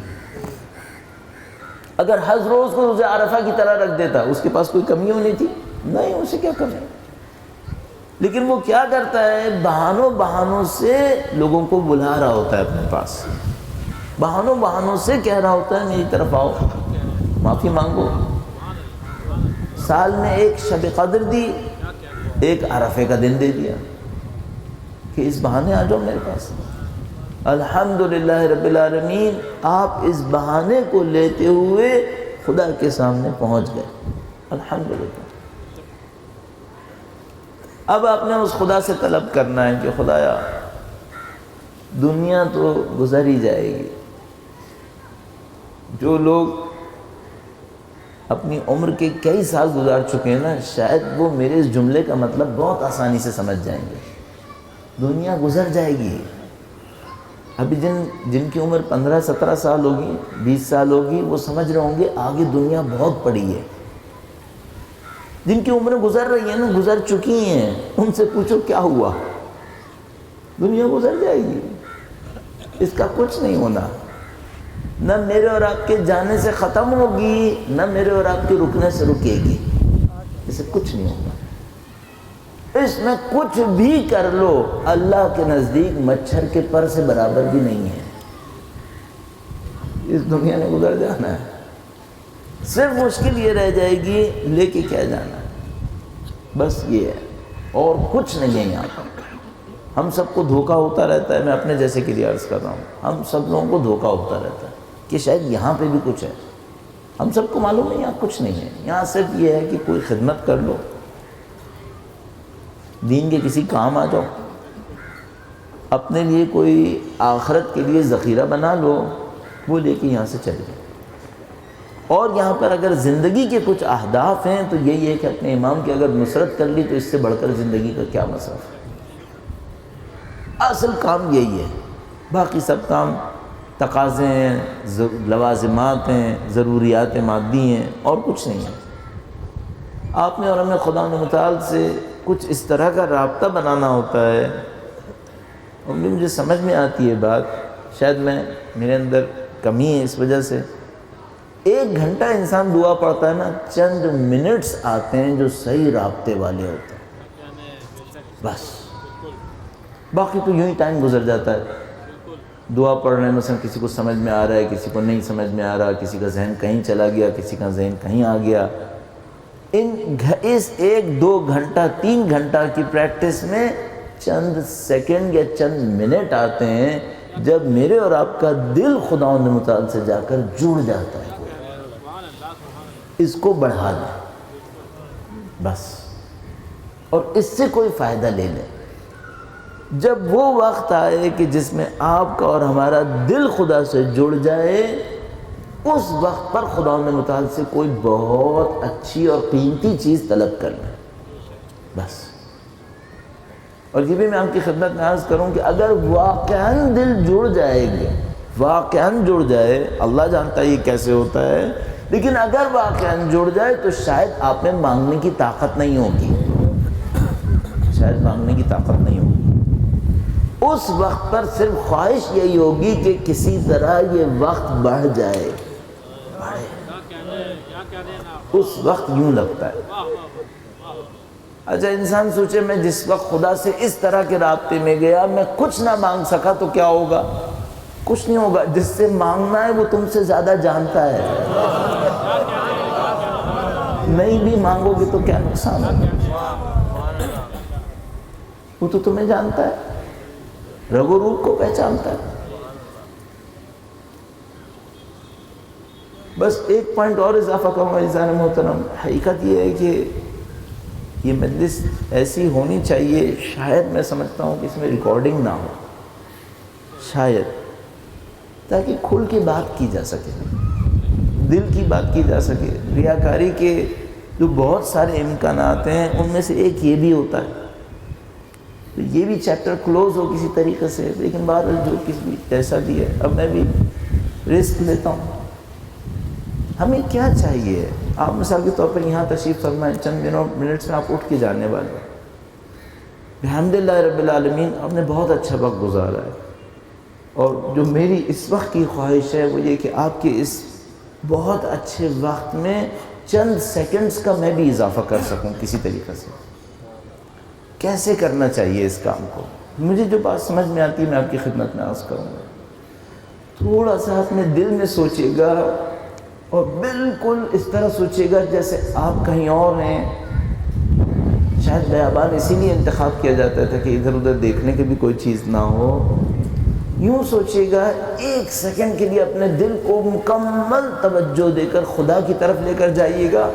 اگر ہر روز کو روز عرفہ کی طرح رکھ دیتا اس کے پاس کوئی کمی ہونی تھی؟ نہیں، اسے کیا کمی۔ لیکن وہ کیا کرتا ہے؟ بہانوں سے لوگوں کو بلا رہا ہوتا ہے اپنے پاس، بہانوں سے کہہ رہا ہوتا ہے میری طرف آؤ، معافی مانگو۔ سال میں ایک شب قدر دی، ایک عرفے کا دن دے دیا کہ اس بہانے آ جاؤ میرے پاس۔ الحمدللہ رب العالمین، آپ اس بہانے کو لیتے ہوئے خدا کے سامنے پہنچ گئے، الحمدللہ۔ اب آپ نے اس خدا سے طلب کرنا ہے کہ خدایا دنیا تو گزر ہی جائے گی، جو لوگ اپنی عمر کے کئی سال گزار چکے ہیں نا، شاید وہ میرے اس جملے کا مطلب بہت آسانی سے سمجھ جائیں گے۔ دنیا گزر جائے گی۔ ابھی جن کی عمر 15-17 سال ہوگی، 20 سال ہوگی، وہ سمجھ رہے ہوں گے آگے دنیا بہت پڑی ہے۔ جن کی عمریں گزر رہی ہیں نا، گزر چکی ہیں، ان سے پوچھو کیا ہوا؟ دنیا گزر جائے گی، اس کا کچھ نہیں ہونا۔ نہ میرے اور آپ کے جانے سے ختم ہوگی، نہ میرے اور آپ کے رکنے سے رکے گی، اسے کچھ نہیں ہوگا۔ اس میں کچھ بھی کر لو، اللہ کے نزدیک مچھر کے پر سے برابر بھی نہیں ہے۔ اس دنیا نے گزر جانا ہے، صرف مشکل یہ رہ جائے گی لے کے کیا جانا ہے، بس یہ ہے، اور کچھ نہیں ہے یہاں پر۔ ہم سب کو دھوکہ ہوتا رہتا ہے، میں اپنے جیسے کے لیے عرض کر رہا ہوں، ہم سب لوگوں کو دھوکہ ہوتا رہتا ہے کہ شاید یہاں پہ بھی کچھ ہے۔ ہم سب کو معلوم ہے یہاں کچھ نہیں ہے، یہاں صرف یہ ہے کہ کوئی خدمت کر لو، دین کے کسی کام آ جاؤ، اپنے لیے کوئی آخرت کے لیے ذخیرہ بنا لو، وہ لے کے یہاں سے چلے جاؤ۔ اور یہاں پر اگر زندگی کے کچھ اہداف ہیں تو یہی ہے کہ اپنے امام کی اگر نصرت کر لی تو اس سے بڑھ کر زندگی کا کیا مصرف ہے۔ اصل کام یہی ہے، باقی سب کام تقاضے ہیں، لوازمات ہیں، ضروریات مادی ہیں، اور کچھ نہیں ہے۔ آپ نے اور ہمیں خدا متعال سے کچھ اس طرح کا رابطہ بنانا ہوتا ہے، اور مجھے سمجھ میں آتی ہے بات، شاید میرے اندر کمی ہے اس وجہ سے۔ 1 گھنٹہ انسان دعا پڑھتا ہے نا، چند منٹس آتے ہیں جو صحیح رابطے والے ہوتے ہیں، بس باقی تو یوں ہی ٹائم گزر جاتا ہے۔ دعا پڑھ رہے ہیں، مثلا کسی کو سمجھ میں آ رہا ہے، کسی کو نہیں سمجھ میں آ رہا، کسی کا ذہن کہیں چلا گیا، کسی کا ذہن کہیں آ گیا۔ اس 1-2 گھنٹہ 3 گھنٹہ کی پریکٹس میں چند سیکنڈ یا چند منٹ آتے ہیں جب میرے اور آپ کا دل خداوند متعال سے جا کر جڑ جاتا ہے۔ اس کو بڑھا دیں بس، اور اس سے کوئی فائدہ لے لیں۔ جب وہ وقت آئے کہ جس میں آپ کا اور ہمارا دل خدا سے جڑ جائے، اس وقت پر خداوند متعال سے کوئی بہت اچھی اور قیمتی چیز طلب کر لیں۔ بس. اور یہ بھی میں آپ کی خدمت میں عرض کروں کہ اگر واقعاً دل جڑ جائے گا، واقعاً جڑ جائے، اللہ جانتا ہے یہ کیسے ہوتا ہے، لیکن اگر واقعاً جڑ جائے تو شاید آپ میں مانگنے کی طاقت نہیں ہوگی، شاید مانگنے کی طاقت نہیں ہوگی. اس وقت پر صرف خواہش یہی ہوگی کہ کسی طرح یہ وقت بڑھ جائے، بڑھے. اس وقت یوں لگتا ہے. اچھا انسان سوچے میں جس وقت خدا سے اس طرح کے رابطے میں گیا میں کچھ نہ مانگ سکا تو کیا ہوگا؟ کچھ نہیں ہوگا. جس سے مانگنا ہے وہ تم سے زیادہ جانتا ہے. نہیں بھی مانگو گے تو کیا نقصان ہوگا؟ وہ تو تمہیں جانتا ہے، رگ و روپ کو پہچانتا ہے. بس ایک پوائنٹ اور اضافہ کروں گا عزیزان محترم. حقیقت یہ ہے کہ یہ مجلس ایسی ہونی چاہیے، شاید میں سمجھتا ہوں کہ اس میں ریکارڈنگ نہ ہو، شاید، تاکہ کھل کے بات کی جا سکے، دل کی بات کی جا سکے. ریاکاری کے جو بہت سارے امکانات ہیں ان میں سے ایک یہ بھی ہوتا ہے. تو یہ بھی چیپٹر کلوز ہو کسی طریقے سے، لیکن بہرحال جو کسی بھی جیسا بھی ہے، اب میں بھی رسک لیتا ہوں. ہمیں کیا چاہیے؟ آپ مثال کے طور پر یہاں تشریف فرمائیں، چند منٹس میں آپ اٹھ کے جانے والے ہیں. الحمدللہ رب العالمین آپ نے بہت اچھا وقت گزارا ہے، اور جو میری اس وقت کی خواہش ہے وہ یہ کہ آپ کے اس بہت اچھے وقت میں چند سیکنڈز کا میں بھی اضافہ کر سکوں کسی طریقے سے. کیسے کرنا چاہیے اس کام کو؟ مجھے جو بات سمجھ میں آتی ہے میں آپ کی خدمت میں عرض کروں گا. تھوڑا سا اپنے دل میں سوچے گا، اور بالکل اس طرح سوچے گا جیسے آپ کہیں اور ہیں. شاید بیابان اسی لیے انتخاب کیا جاتا تھا کہ ادھر ادھر دیکھنے کی بھی کوئی چیز نہ ہو. یوں سوچے گا، ایک سیکنڈ کے لیے اپنے دل کو مکمل توجہ دے کر خدا کی طرف لے کر جائیے گا،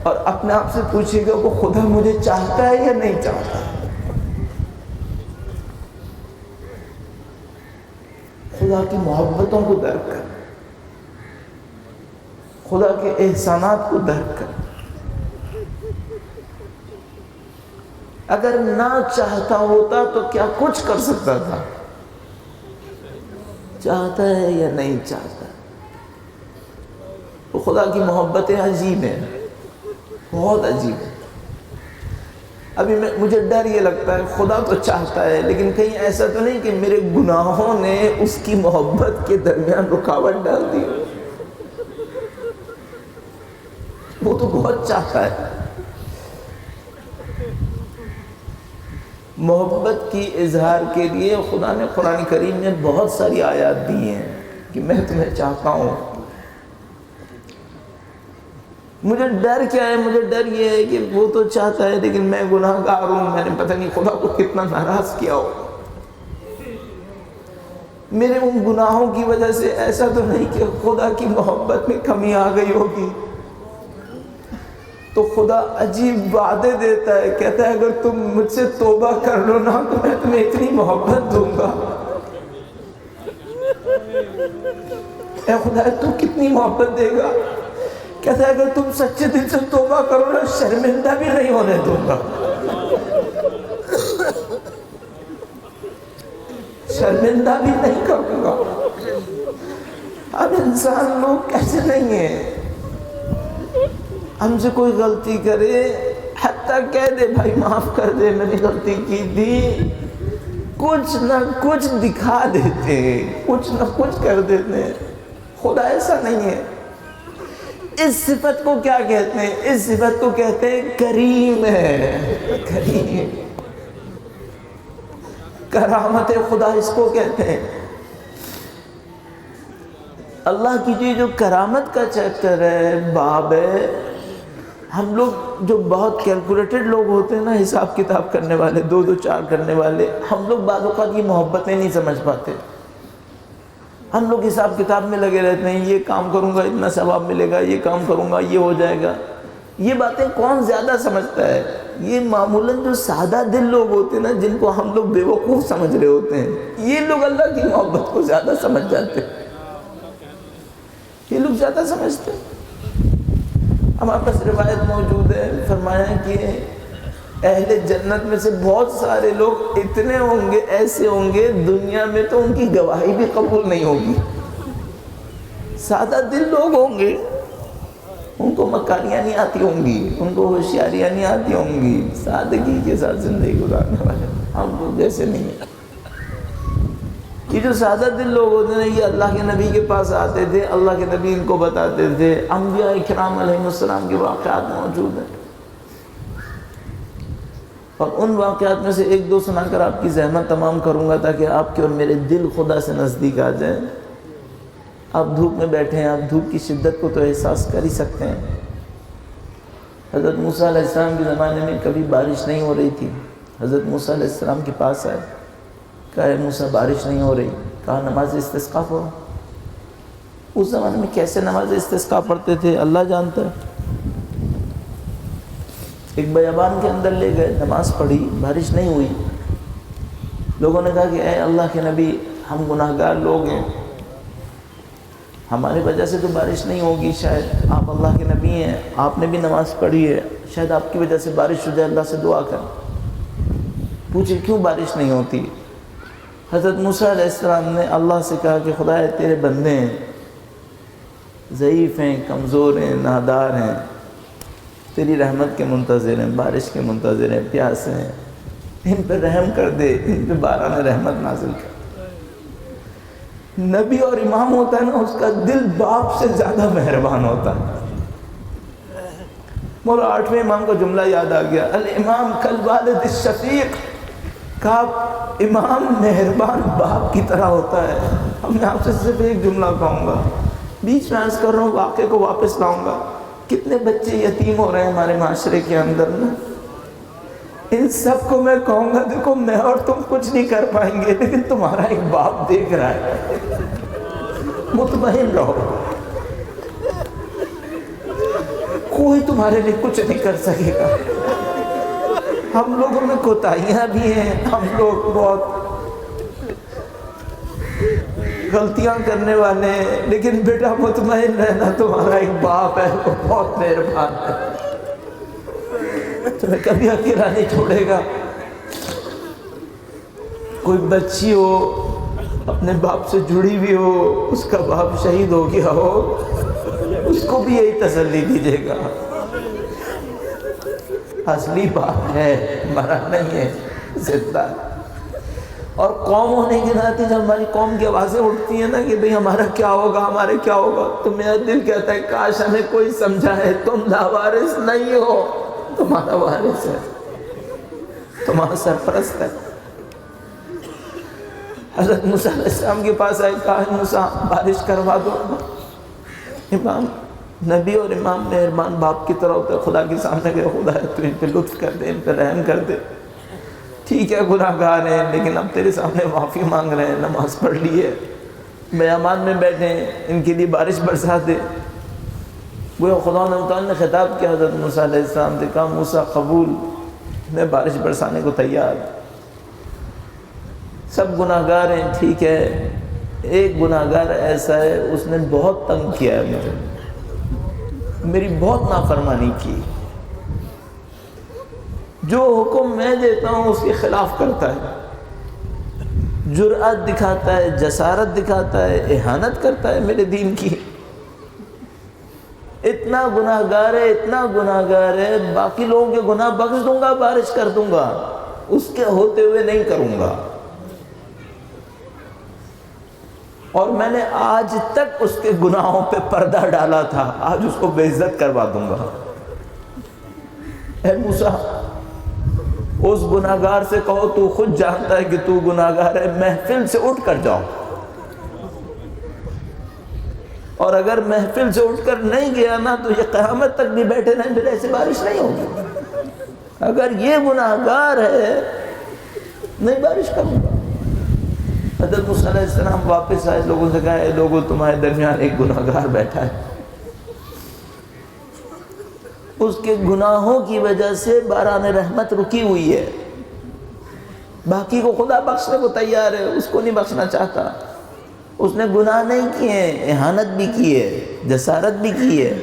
اور اپنے آپ سے پوچھیے گا کہ خدا مجھے چاہتا ہے یا نہیں چاہتا. خدا کی محبتوں کو درک کر، خدا کے احسانات کو درک کر. اگر نہ چاہتا ہوتا تو کیا کچھ کر سکتا تھا؟ چاہتا ہے یا نہیں چاہتا؟ تو خدا کی محبتیں عجیب ہیں، بہت عجیب ہیں. ابھی مجھے ڈر یہ لگتا ہے خدا تو چاہتا ہے، لیکن کہیں ایسا تو نہیں کہ میرے گناہوں نے اس کی محبت کے درمیان رکاوٹ ڈال دی. وہ تو بہت چاہتا ہے. محبت کی اظہار کے لیے خدا نے قرآن کریم میں بہت ساری آیات دی ہیں کہ میں تمہیں چاہتا ہوں. مجھے ڈر کیا ہے؟ مجھے ڈر یہ ہے کہ وہ تو چاہتا ہے لیکن میں گناہ گار ہوں، میں نے پتہ نہیں خدا کو کتنا ناراض کیا ہو. میرے ان گناہوں کی وجہ سے ایسا تو نہیں کہ خدا کی محبت میں کمی آ گئی ہوگی. تو خدا عجیب وعدے دیتا ہے، کہتا ہے اگر تم مجھ سے توبہ کر لو نا تو میں تمہیں اتنی محبت دوں گا. اے خدا تو کتنی محبت دے گا. کہتا ہے اگر تم سچے دل سے توبہ کرو نا شرمندہ بھی نہیں ہونے دوں گا. شرمندہ بھی نہیں کروں گا. اب انسان لوگ کیسے نہیں ہیں، ہم سے کوئی غلطی کرے حتیٰ کہہ دے بھائی معاف کر دے میں نے غلطی کی تھی، کچھ نہ کچھ دکھا دیتے ہیں، کچھ نہ کچھ کر دیتے ہیں. خدا ایسا نہیں ہے. اس صفت کو کیا کہتے ہیں؟ اس صفت کو کہتے ہیں کریم ہے. کریم، کرامت خدا اس کو کہتے ہیں. اللہ کی جو کرامت کا چیپٹر ہے، باب ہے. ہم لوگ جو بہت کیلکولیٹڈ لوگ ہوتے ہیں نا، حساب کتاب کرنے والے، 2 2 4 کرنے والے، ہم لوگ بعض اوقات یہ محبتیں نہیں سمجھ پاتے. ہم لوگ حساب کتاب میں لگے رہتے ہیں، یہ کام کروں گا اتنا ثواب ملے گا، یہ کام کروں گا یہ ہو جائے گا. یہ باتیں کون زیادہ سمجھتا ہے؟ یہ معمولاً جو سادہ دل لوگ ہوتے ہیں نا، جن کو ہم لوگ بیوقوف سمجھ رہے ہوتے ہیں، یہ لوگ اللہ کی محبت کو زیادہ سمجھ جاتے ہیں. یہ لوگ زیادہ سمجھتے ہیں. ہمارے پاس روایت موجود ہے، فرمایا کہ اہل جنت میں سے بہت سارے لوگ اتنے ہوں گے، ایسے ہوں گے دنیا میں تو ان کی گواہی بھی قبول نہیں ہوگی۔ سادہ دل لوگ ہوں گے، ان کو مکاریاں نہیں آتی ہوں گی، ان کو ہوشیاریاں نہیں آتی ہوں گی، سادگی کے ساتھ زندگی گزارنے والے۔ ہم لوگ جیسے نہیں ہیں۔ یہ جو سادہ دل لوگ ہوتے ہیں، یہ اللہ کے نبی کے پاس آتے تھے، اللہ کے نبی ان کو بتاتے تھے، انبیاء کرام علیہ السلام کے واقعات موجود ہیں، اور ان واقعات میں سے ایک دو سنا کر آپ کی زحمت تمام کروں گا تاکہ آپ کے اور میرے دل خدا سے نزدیک آ جائیں۔ آپ دھوپ میں بیٹھے ہیں، آپ دھوپ کی شدت کو تو احساس کر ہی سکتے ہیں۔ حضرت موسیٰ علیہ السلام کے زمانے میں کبھی بارش نہیں ہو رہی تھی۔ حضرت موسیٰ علیہ السلام کے پاس آئے، کہا اے موسیٰ بارش نہیں ہو رہی، کہا نماز استسقاء پڑھو۔ اس زمانے میں کیسے نماز استسقاء پڑھتے تھے اللہ جانتا ہے۔ ایک بیابان کے اندر لے گئے، نماز پڑھی، بارش نہیں ہوئی۔ لوگوں نے کہا کہ اے اللہ کے نبی، ہم گناہگار لوگ ہیں، ہماری وجہ سے تو بارش نہیں ہوگی، شاید آپ اللہ کے نبی ہیں، آپ نے بھی نماز پڑھی ہے، شاید آپ کی وجہ سے بارش ہو جائے، اللہ سے دعا کر۔ پوچھے کیوں بارش نہیں ہوتی؟ حضرت موسیٰ علیہ السلام نے اللہ سے کہا کہ خدا تیرے بندے ہیں، ضعیف ہیں، کمزور ہیں، نادار ہیں، تیری رحمت کے منتظر ہیں، بارش کے منتظر ہیں، پیاسے ہیں، ان پہ رحم کر دے، ان پہ باران رحمت نازل کر۔ نبی اور امام ہوتا ہے نا، اس کا دل باپ سے زیادہ مہربان ہوتا ہے۔ مولا 8ویں امام کا جملہ یاد آ گیا، الامام کالوالد الشفیق، کہا امام مہربان باپ کی طرح ہوتا ہے۔ اب میں آپ سے صرف ایک جملہ کہوں گا، بیچ میں عرض کر رہا ہوں، واقعے کو واپس لاؤں گا۔ کتنے بچے یتیم ہو رہے ہیں ہمارے معاشرے کے اندر نا، ان سب کو میں کہوں گا دیکھو میں اور تم کچھ نہیں کر پائیں گے، لیکن تمہارا ایک باپ دیکھ رہا ہے، مطمئن رہو، کوئی تمہارے لیے کچھ نہیں کر سکے گا۔ ہم لوگوں میں کوتاہیاں بھی ہیں، ہم لوگ بہت غلطیاں کرنے والے ہیں، لیکن بیٹا مطمئن رہنا، تمہارا ایک باپ ہے، وہ بہت مہربان ہے، تمہیں کبھی اکیلا نہیں چھوڑے گا۔ کوئی بچی ہو اپنے باپ سے جڑی ہوئی ہو، اس کا باپ شہید ہو گیا ہو، اس کو بھی یہی تسلی دیجیے گا، اصلی باپ ہے، مرا نہیں ہے، زندہ ہے۔ اور قوم ہونے کے ناطے جب ہماری قوم کی آوازیں اٹھتی ہیں نا کہ بھئی ہمارا کیا ہوگا، ہمارے کیا ہوگا، تو میرا دل کہتا ہے کاش ہمیں کوئی سمجھا ہے، تم لاوارث نہیں ہو، تمہارا وارث ہے، تمہارا سرپرست ہے۔ حضرت موسیٰ علیہ السلام کے پاس آئے، کہا موسیٰ بارش کروا دو۔ امام نبی اور امام مہربان باپ کی طرح ہوتا ہے، خدا کے سامنے کہ خدا ہے تو ان پہ لطف کر دے، ان پہ رحم کر دے، ٹھیک ہے گناہگار ہیں لیکن اب تیرے سامنے معافی مانگ رہے ہیں، نماز پڑھ لی ہے، بیابان میں بیٹھے ہیں، ان کے لیے بارش برسا دے۔ گویا خدا نے خطاب کیا حضرت موسیٰ علیہ السلام سے، کہا موسیٰ قبول، میں بارش برسانے کو تیار۔ سب گناہگار ہیں، ٹھیک ہے، ایک گناہگار ایسا ہے اس نے بہت تنگ کیا ہے مجھے، میری بہت نافرمانی کی، جو حکم میں دیتا ہوں اس کے خلاف کرتا ہے، جرأت دکھاتا ہے، جسارت دکھاتا ہے، اہانت کرتا ہے میرے دین کی، اتنا گناہگار ہے، اتنا گناہگار ہے، باقی لوگوں کے گناہ بخش دوں گا، بارش کر دوں گا، اس کے ہوتے ہوئے نہیں کروں گا، اور میں نے آج تک اس کے گناہوں پہ پردہ ڈالا تھا، آج اس کو بے عزت کروا دوں گا۔ اے موسیٰ اس گناہگار سے کہو تو خود جانتا ہے کہ تو گناہگار ہے، محفل سے اٹھ کر جاؤ، اور اگر محفل سے اٹھ کر نہیں گیا نا تو یہ قیامت تک بھی بیٹھے رہیں، پھر ایسی بارش نہیں ہوگی۔ اگر یہ گناہگار ہے نہیں بارش کروں گا۔ حضرت موسیٰ علیہ السلام واپس آئے، لوگوں سے کہا اے لوگوں تمہارے درمیان ایک گناہگار بیٹھا ہے، اس کے گناہوں کی وجہ سے باران رحمت رکی ہوئی ہے، باقی کو خدا بخشنے کو تیار ہے، اس کو نہیں بخشنا چاہتا، اس نے گناہ نہیں کیے، اہانت بھی کی ہے، جسارت بھی کی ہے۔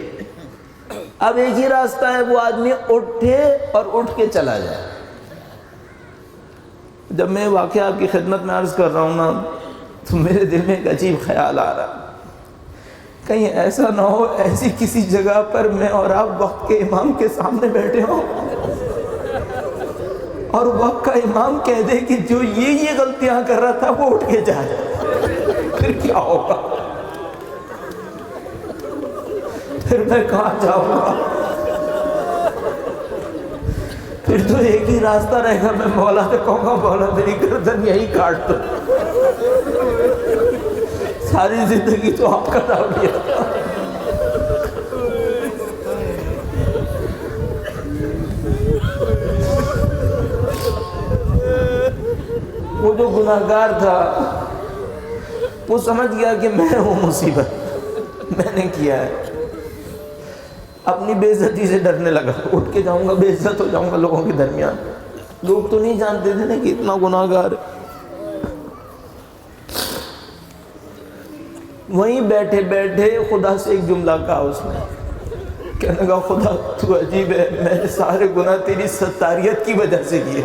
اب ایک ہی راستہ ہے، وہ آدمی اٹھے اور اٹھ کے چلا جائے، جب میں واقعہ آپ کی خدمت میں عرض کر رہا ہوں نا تو میرے دل میں ایک عجیب خیال آ رہا، کہیں ایسا نہ ہو ایسی کسی جگہ پر میں اور آپ وقت کے امام کے سامنے بیٹھے ہوں اور وقت کا امام کہہ دے کہ جو یہ غلطیاں کر رہا تھا وہ اٹھ کے جائے، پھر کیا ہوگا؟ پھر میں کہاں جاؤں گا؟ پھر تو ایک ہی راستہ رہے گا، میں مولا سے کہوں گا مولا میری گردن یہی کاٹ دو، ساری زندگی تو آپ کا نام لیا تھا۔ وہ جو گناہگار تھا وہ سمجھ گیا کہ میں ہوں مصیبت، میں نے کیا ہے، اپنی بے عزتی سے ڈرنے لگا، اٹھ کے جاؤں گا بے عزت ہو جاؤں گا لوگوں کے درمیان۔ لوگ تو نہیں جانتے تھے نا کہ اتنا گناہگار ہے۔ وہیں بیٹھے بیٹھے خدا سے ایک جملہ کہا اس نے، کہنے لگا خدا تو عجیب ہے، میں نے سارے گناہ تیری ستاریت کی وجہ سے کیے،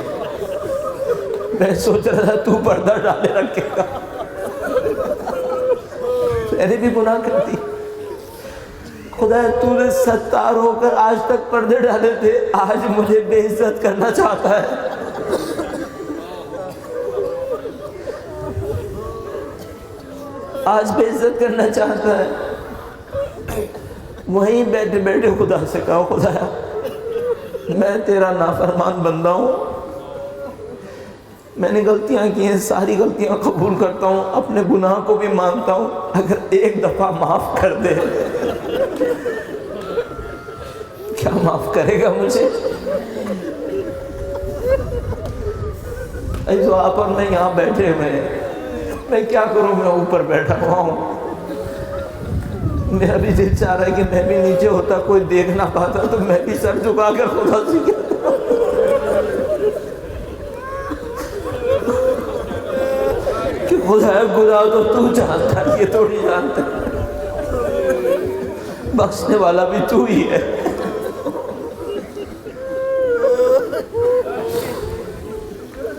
میں سوچ رہا تھا تو پردہ ڈالے رکھے گا، میں نے بھی گناہ کر دی، خدا تو نے ستار ہو کر آج تک پردے ڈالے تھے، آج مجھے بے عزت کرنا چاہتا ہے۔ آج بے عزت کرنا چاہتا ہے۔ وہیں بیٹھے بیٹھے خدا سے کہا خدایا میں تیرا نافرمان بندہ ہوں، میں نے غلطیاں کی ہیں، ساری غلطیاں قبول کرتا ہوں، اپنے گناہ کو بھی مانتا ہوں، اگر ایک دفعہ معاف کر دے، کیا معاف کرے گا مجھے؟ ایسو آپ اور میں یہاں بیٹھے ہوئے ہیں، میں کیا کروں؟ میں اوپر بیٹھا ہوا ہوں، میرا بھی دل چاہ رہا ہے کہ میں بھی نیچے ہوتا، کوئی دیکھ نہ پاتا تو میں بھی سر جھکا کر خدا سے کہتا کہ خدا گناہ تو تو جانتا ہے، یہ تھوڑی جانتا ہے، بخشنے والا بھی تو ہی ہے۔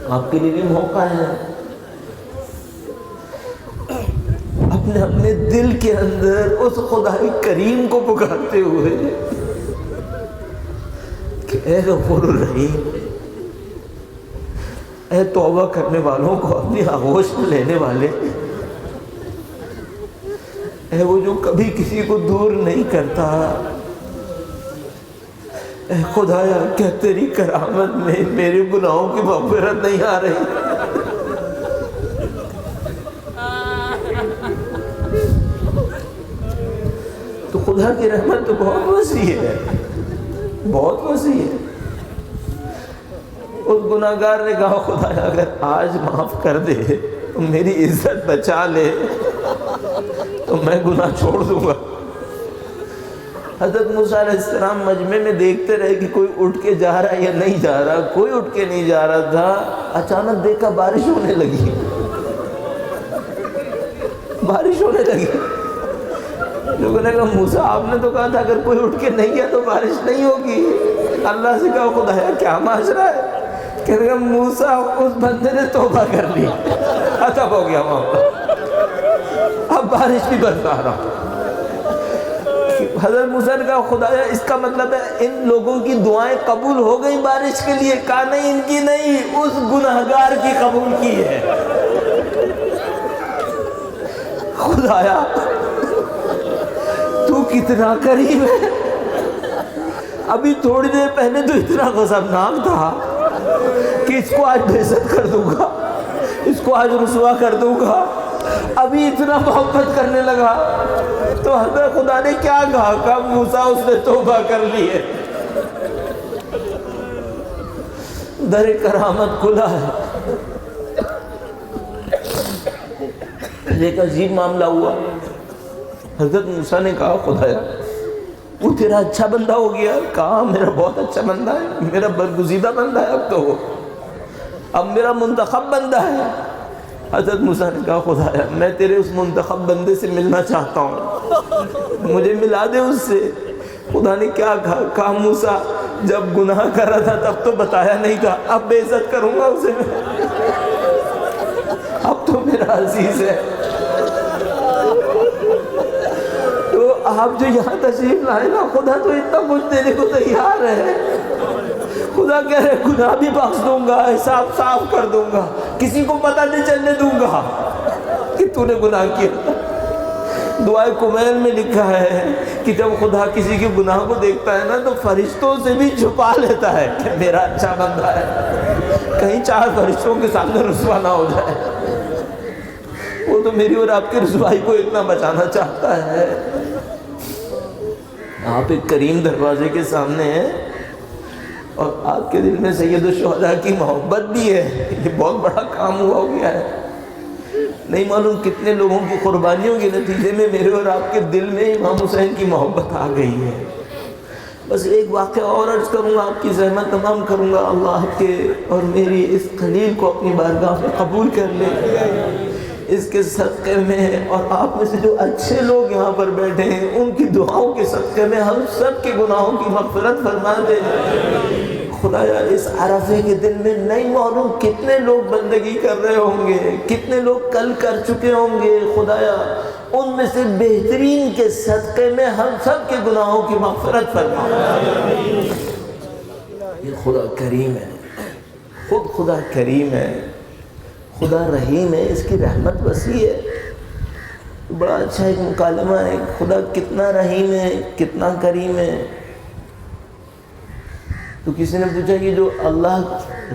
آپ کے لیے بھی موقع ہے اپنے دل کے اندر اس خدای کریم کو پکارتے ہوئے کہ اے غفور الرحیم، اے توبہ کرنے والوں کو اپنی آغوش میں لینے والے، اے وہ جو کبھی کسی کو دور نہیں کرتا، اے خدایا کیا تیری کرامت میں میرے گناہوں کی مغفرت نہیں آ رہی؟ تو خدا کی رحمت تو بہت وسیع ہے، بہت وسیع ہے۔ اس گناہگار نے کہا خدایا اگر آج معاف کر دے تو میری عزت بچا لے تو میں گناہ چھوڑ دوں گا۔ حضرت موسیٰ علیہ السلام مجمع میں دیکھتے رہے کہ کوئی اٹھ کے جا رہا ہے یا نہیں جا رہا، کوئی اٹھ کے نہیں جا رہا تھا۔ اچانک دیکھا بارش ہونے لگی، بارش ہونے لگی۔ لوگوں نے کہا موسیٰ آپ نے تو کہا تھا اگر کوئی اٹھ کے نہیں گیا تو بارش نہیں ہوگی۔ اللہ سے کہا خدایا کیا معاشرہ ہے؟ کہنے لگا موسیٰ اس بندے نے توبہ کر لی، ختم ہو گیا معاملہ، اب بارش بھی برسا رہا۔ حضرت موسیٰ نے کہا خدایا اس کا مطلب ہے ان لوگوں کی دعائیں قبول ہو گئی بارش کے لیے؟ کہا نہیں، ان کی نہیں، اس گناہگار کی قبول کی ہے۔ خدایا تو کتنا قریب ہے، ابھی تھوڑی دیر پہلے تو اتنا غضبناک تھا کہ اس کو آج بے عزت کر دوں گا، اس کو آج رسوا کر دوں گا، ابھی اتنا محبت کرنے لگا۔ تو حضرت خدا نے کیا کہا؟ کہا موسیٰ اس نے توبہ کر لی ہے، در کرامت کھلا ہے۔ ایک عجیب معاملہ ہوا، حضرت موسیٰ نے کہا خدایا وہ تیرا اچھا بندہ ہو گیا؟ کہا میرا بہت اچھا بندہ ہے، میرا برگزیدہ بندہ ہے، اب تو وہ اب میرا منتخب بندہ ہے۔ حضرت موسیٰ نے کہا خدایا میں تیرے اس منتخب بندے سے ملنا چاہتا ہوں، مجھے ملا دے اس سے۔ خدا نے کیا کہا؟ کہا موسیٰ جب گناہ کر رہا تھا تب تو بتایا نہیں تھا، اب بے عزت کروں گا اسے میں، اب تو میرا عزیز ہے۔ تو آپ جو یہاں تشریف لائے نا، خدا تو اتنا کچھ دینے کو تیار ہے۔ خدا کہہ رہے گناہ بھی بخش دوں گا، حساب صاف کر دوں گا، کسی کو پتہ نہیں چلنے دوں گا کہ تو نے گناہ کیا۔ دعائے کمیل میں لکھا ہے کہ جب خدا کسی کے گناہ کو دیکھتا ہے نا تو فرشتوں سے بھی چھپا لیتا ہے کہ میرا اچھا بندہ ہے، کہیں 4 فرشتوں کے سامنے رسوا نہ ہو جائے۔ وہ تو میری اور آپ کی رسوائی کو اتنا بچانا چاہتا ہے۔ آپ ایک کریم دروازے کے سامنے ہیں اور آپ کے دل میں سید الشہداء کی محبت بھی ہے، یہ بہت بڑا کام ہوا ہو گیا ہے۔ نہیں معلوم کتنے لوگوں کی قربانیوں کے نتیجے میں میرے اور آپ کے دل میں امام حسین کی محبت آ گئی ہے۔ بس ایک واقعہ اور عرض کروں گا، آپ کی زحمت تمام کروں گا، اللہ کے اور میری اس خلیل کو اپنی بارگاہ میں قبول کر لے، اس کے صدقے میں اور آپ میں سے جو اچھے لوگ یہاں پر بیٹھے ہیں ان کی دعاؤں کے صدقے میں ہم سب کے گناہوں کی مغفرت فرما دے۔ خدایا اس عرفے کے دن میں نہیں معلوم کتنے لوگ بندگی کر رہے ہوں گے، کتنے لوگ کل کر چکے ہوں گے، خدایا ان میں سے بہترین کے صدقے میں ہم سب کے گناہوں کی مغفرت فرما۔ یہ خدا کریم ہے، خود خدا کریم ہے، خدا رحیم ہے، اس کی رحمت وسیع ہے۔ بڑا اچھا ایک مکالمہ ہے، خدا کتنا رحیم ہے، کتنا کریم ہے۔ تو کسی نے پوچھا کہ جو اللہ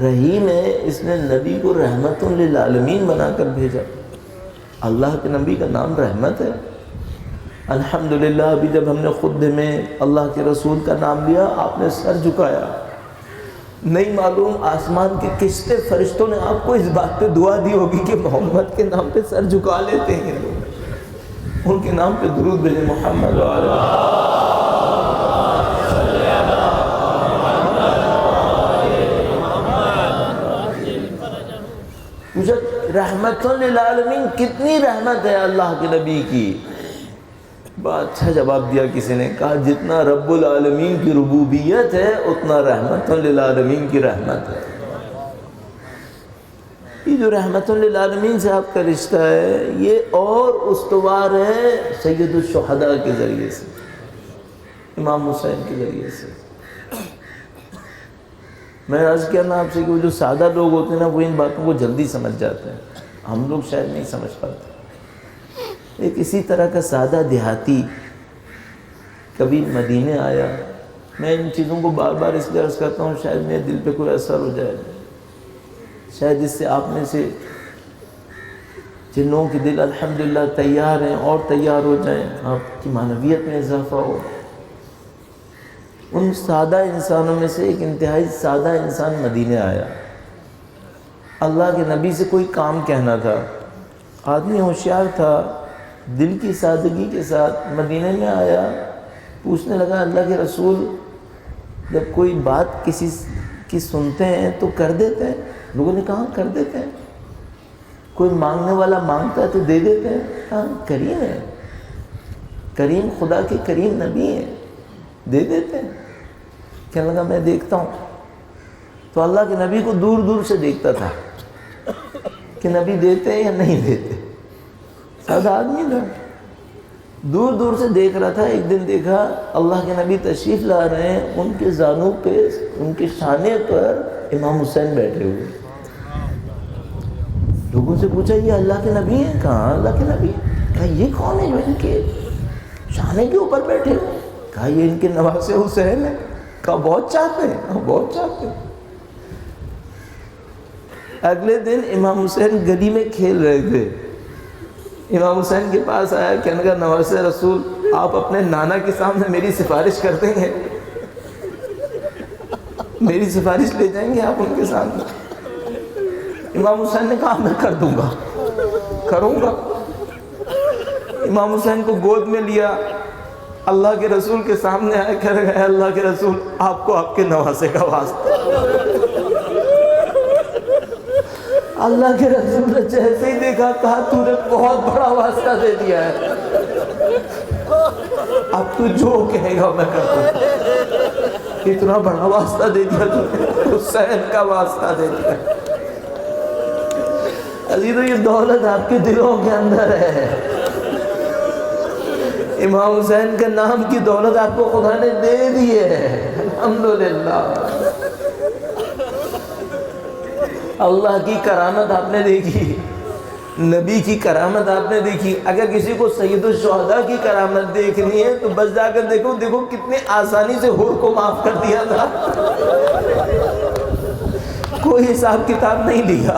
رحیم ہے اس نے نبی کو رحمت للعالمین بنا کر بھیجا، اللہ کے نبی کا نام رحمت ہے۔ الحمدللہ ابھی جب ہم نے خطبے میں اللہ کے رسول کا نام لیا آپ نے سر جھکایا، نہیں معلوم آسمان کے کشتے فرشتوں نے آپ کو اس بات پہ دعا دی ہوگی کہ محمد کے نام پہ سر جھکا لیتے ہیں لوگ، ان کے نام پہ درود بھیجیں محمد رحمت للعالمین، کتنی رحمت ہے اللہ کے نبی کی۔ بڑا اچھا جواب دیا کسی نے، کہا جتنا رب العالمین کی ربوبیت ہے اتنا رحمت للعالمین کی رحمت ہے۔ یہ جو رحمت للعالمین سے آپ کا رشتہ ہے یہ اور استوار ہے سید الشہداء کے ذریعے سے، امام حسین کے ذریعے سے۔ میں عرض کیا نا آپ سے کہ وہ جو سادہ لوگ ہوتے ہیں نا وہ ان باتوں کو جلدی سمجھ جاتے ہیں، ہم لوگ شاید نہیں سمجھ پاتے۔ ایک اسی طرح کا سادہ دیہاتی کبھی مدینے آیا، میں ان چیزوں کو بار بار اس لیے عرض کرتا ہوں شاید میرے دل پہ کوئی اثر ہو جائے، شاید اس سے آپ میں سے جن لوگوں کے دل الحمدللہ تیار ہیں اور تیار ہو جائیں، آپ کی معنویت میں اضافہ ہو۔ ان سادہ انسانوں میں سے ایک انتہائی سادہ انسان مدینے آیا، اللہ کے نبی سے کوئی کام کہنا تھا، آدمی ہوشیار تھا، دل کی سادگی کے ساتھ مدینے میں آیا، پوچھنے لگا اللہ کے رسول جب کوئی بات کسی کی سنتے ہیں تو کر دیتے ہیں؟ لوگوں نے کہا کر دیتے ہیں۔ کوئی مانگنے والا مانگتا ہے تو دے دیتے ہیں؟ ہاں کریم ہے، کریم خدا کے کریم نبی ہیں، دے دیتے ہیں۔ کہنے لگا میں دیکھتا ہوں۔ تو اللہ کے نبی کو دور دور سے دیکھتا تھا کہ نبی دیتے ہیں یا نہیں دیتے، سادہ آدمی تھا، دور دور سے دیکھ رہا تھا۔ ایک دن دیکھا اللہ کے نبی تشریف لا رہے ہیں، ان کے زانوں پہ ان کے شانے پر امام حسین بیٹھے ہوئے۔ لوگوں سے پوچھا یہ اللہ کے نبی ہیں؟ کہاں اللہ کے نبی؟ کہا یہ کون ہے جو ان کے شانے کے اوپر بیٹھے ہوئے؟ کہا یہ ان کے نواسے حسین ہیں۔ کہا بہت چاہتے ہیں، بہت چاہتے ہیں۔ اگلے دن امام حسین گلی میں کھیل رہے تھے، امام حسین کے پاس آیا، کہنے لگا نواسے رسول آپ اپنے نانا کے سامنے میری سفارش کر دیں گے، میری سفارش لے جائیں گے آپ ان کے سامنے؟ امام حسین نے کہا میں کر دوں گا، کروں گا۔ امام حسین کو گود میں لیا، اللہ کے رسول کے سامنے آئے، کہہ رہے ہیں اللہ کے رسول آپ کو آپ کے نواسے کا واسطہ۔ اللہ کے رسول نے جیسے ہی دیکھا کہا تو نے بہت بڑا واسطہ دے دیا ہے، اب تو جو کہے گا میں کر دوں۔ اتنا بڑا واسطہ دے دیا تم نے، حسین کا واسطہ دے دیا۔ عزیزو یہ دولت آپ کے دلوں کے اندر ہے، امام حسین کے نام کی دولت آپ کو خدا نے دے دی ہے، الحمدللہ۔ اللہ کی کرامت آپ نے دیکھی، نبی کی کرامت آپ نے دیکھی۔ اگر کسی کو سید الشہداء کی کرامت دیکھنی ہے تو بس جا کر دیکھو کتنے آسانی سے حور کو معاف کر دیا تھا، کوئی حساب کتاب نہیں لیا،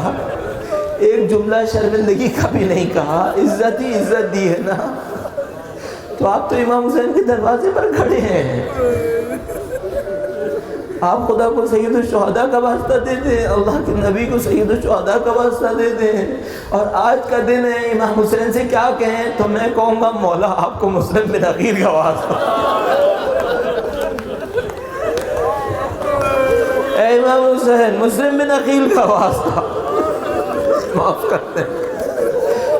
ایک جملہ شرمندگی کا بھی نہیں کہا، عزت ہی عزت دی ہے نا۔ تو آپ تو امام حسین کے دروازے پر کھڑے ہیں، آپ خدا کو سید الشہداء کا واسطہ دے دیں، اللہ کے نبی کو سید الشہداء کا واسطہ دے دیں، اور آج کا دن ہے امام حسین سے کیا کہیں تو میں کہوں گا مولا آپ کو مسلم بن عقیل کا واسطہ، اے امام حسین مسلم بن عقیل کا واسطہ معاف کرتے ہیں۔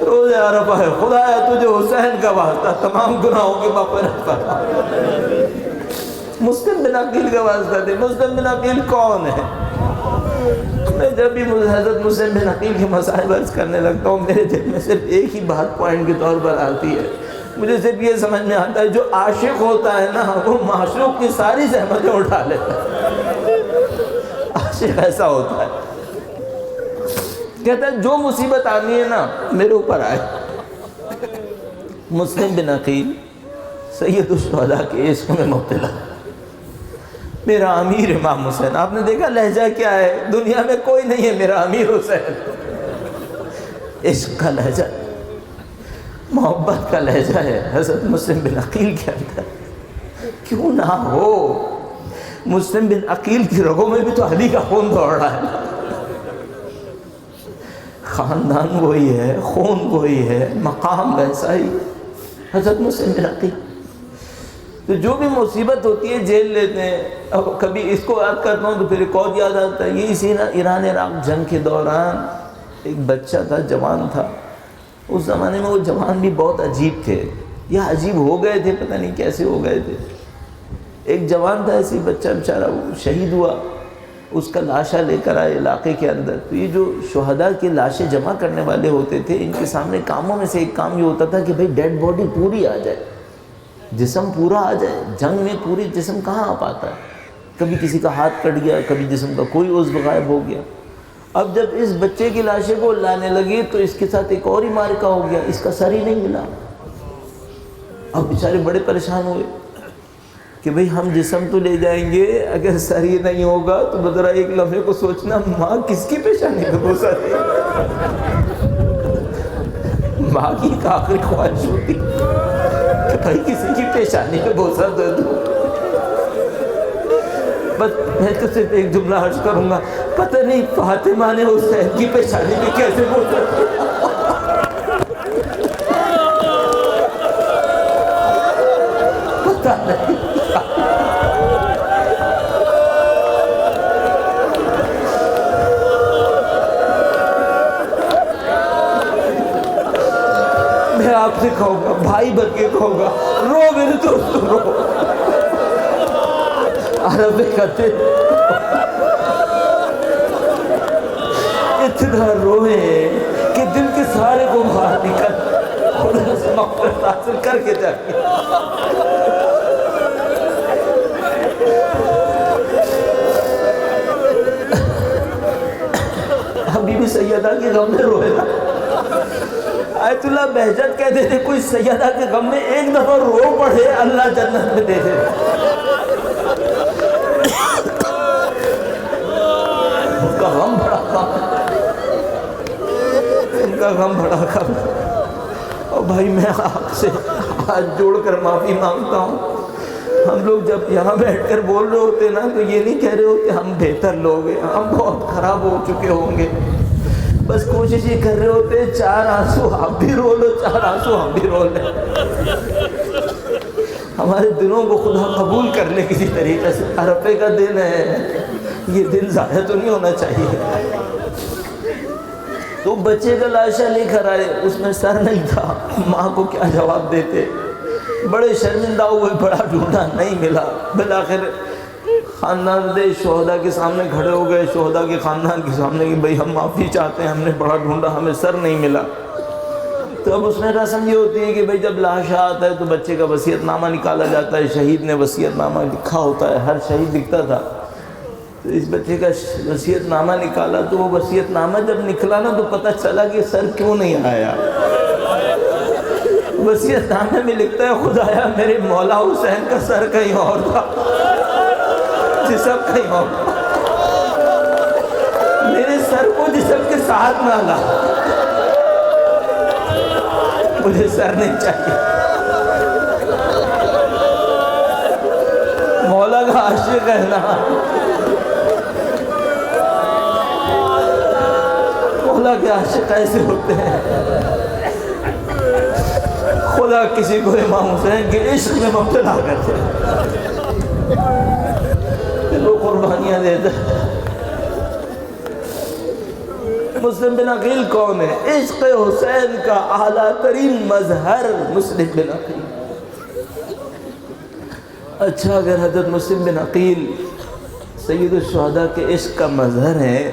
روز عرفہ ہے، خدایا تجھے حسین کا واسطہ تمام گناہوں کی مغفرت فرما، مسلم بن عقیل کا واسطہ دے۔ مسلم بن عقیل کون ہے؟ میں جب بھی حضرت مسلم بن عقیل کے مسائل عرض کرنے لگتا ہوں میرے دل میں صرف ایک ہی بات پوائنٹ کے طور پر آتی ہے، مجھے صرف یہ سمجھ میں آتا ہے جو عاشق ہوتا ہے نا وہ معشوق کی ساری زحمتیں اٹھا لیتا ہے، عاشق ایسا ہوتا ہے، کہتا ہے جو مصیبت آنی ہے نا میرے اوپر آئے۔ مسلم بن عقیل سید الشہداء کے عشق میں مبتلا، میرا امیر امام حسین۔ آپ نے دیکھا لہجہ کیا ہے، دنیا میں کوئی نہیں ہے میرا امیر حسین، عشق کا لہجہ، محبت کا لہجہ ہے حضرت مسلم بن عقیل کے اندر۔ کیوں نہ ہو، مسلم بن عقیل کی رگوں میں بھی تو علی کا خون دوڑ رہا ہے، خاندان وہی ہے، خون وہی ہے، مقام ویسا ہی، حضرت مسلم بن عقیل۔ تو جو بھی مصیبت ہوتی ہے جیل لیتے ہیں۔ اب کبھی اس کو یاد کرتا ہوں تو پھر ایک اور یاد آتا ہے، یہ اسی ایران عراق جنگ کے دوران ایک بچہ تھا، جوان تھا، اس زمانے میں وہ جوان بھی بہت عجیب تھے، یا عجیب ہو گئے تھے، پتہ نہیں کیسے ہو گئے تھے۔ ایک جوان تھا ایسی بچہ بیچارہ، وہ شہید ہوا، اس کا لاشا لے کر آئے علاقے کے اندر۔ تو یہ جو شہداء کی لاشیں جمع کرنے والے ہوتے تھے ان کے سامنے کاموں میں سے ایک کام یہ ہوتا تھا کہ بھئی ڈیڈ باڈی پوری آ جائے، جسم پورا آ جائے، جنگ میں پوری جسم کہاں آ پاتا ہے، کبھی کسی کا ہاتھ کٹ گیا، کبھی جسم کا کوئی عضو غائب ہو گیا۔ اب جب اس بچے کی لاشیں کو لانے لگی تو اس کے ساتھ ایک اور ہی مارکہ ہو گیا، اس کا سر ہی نہیں ملا۔ اب بیچارے بڑے پریشان ہوئے کہ بھئی ہم جسم تو لے جائیں گے، اگر سر ہی نہیں ہوگا تو ذرا ایک لمحے کو سوچنا ماں کس کی پیشانی پہ بوسہ دے، ماں کی ایک آخری خواہش ہوتی کہ بھائی کسی کی پیشانی پہ بوسہ دے دو۔ بس میں تو صرف ایک جملہ عرض کروں گا، پتہ نہیں فاطمہ نے حسین کی پیشانی پہ کیسے بوسہ دیا، پتہ نہیں۔ میں آپ سے کہوں گا، بھائی بن کے کہوں گا، رو میرے دوست رو، عرب کہتے اتنا روئے کہ دل کے سارے کو باہر نکل خدا سے مغفرت حاصل کر کے جائیں۔ ابھی بھی سیدہ کی غم میں روئے نا، آیت اللہ بہجت کہتے تھے کوئی سیدہ کے غم میں ایک دفعہ رو پڑے اللہ جنت میں دے دے۔ ان کا غم بڑا کم، ان کا غم بڑا کم۔ اور بھائی میں آپ سے ہاتھ جوڑ کر معافی مانگتا ہوں، ہم لوگ جب یہاں بیٹھ کر بول رہے ہوتے نا تو یہ نہیں کہہ رہے ہوتے ہم بہتر لوگ ہیں، ہم بہت خراب ہو چکے ہوں گے، بس کوشش یہ کر رہے ہوتے ہیں چار آنسو آپ بھی رو لو، چار آنسو ہم بھی رو لیں، ہمارے دلوں کو خدا قبول کر لے کسی طریقے سے۔ عرفے کا دن ہے، یہ دن ضائع تو نہیں ہونا چاہیے۔ تو بچے کا لاشا لے کر آئے، اس میں سر نہیں تھا، ماں کو کیا جواب دیتے، بڑے شرمندہ ہوئے، بڑا ڈھونڈا نہیں ملا، بالآخر خاندان دے شہداء کے سامنے کھڑے ہو گئے، شہداء کے خاندان کے سامنے کہ بھئی ہم معافی چاہتے ہیں، ہم نے بڑا ڈھونڈا، ہمیں سر نہیں ملا۔ تو اب اس میں رسم یہ ہوتی ہے کہ بھئی جب لاش آتا ہے تو بچے کا وصیت نامہ نکالا جاتا ہے، شہید نے وصیت نامہ لکھا ہوتا ہے، ہر شہید لکھتا تھا۔ تو اس بچے کا وصیت نامہ نکالا تو وہ وصیت نامہ جب نکلا نا تو پتہ چلا کہ سر کیوں نہیں آیا۔ وصیت نامے میں لکھتا ہے خدایا میرے مولا حسین کا سر کہیں اور تھا، جسم کہیں اور تھا، میرے سر کو جسم کے ساتھ نہ لا، مجھے سر نہیں چاہیے۔ مولا کا عاشق ہے نا، مولا کے عاشق ایسے ہوتے ہیں۔ خدا کسی کو امام حسین کے عشق میں مبتلا کرتے وہ قربانیاں دیتے۔ مسلم بن عقیل کون ہے؟ عشق حسین کا اعلیٰ ترین مظہر مسلم بن عقیل۔ اچھا اگر حضرت مسلم بن عقیل سید الشہداء کے عشق کا مظہر ہے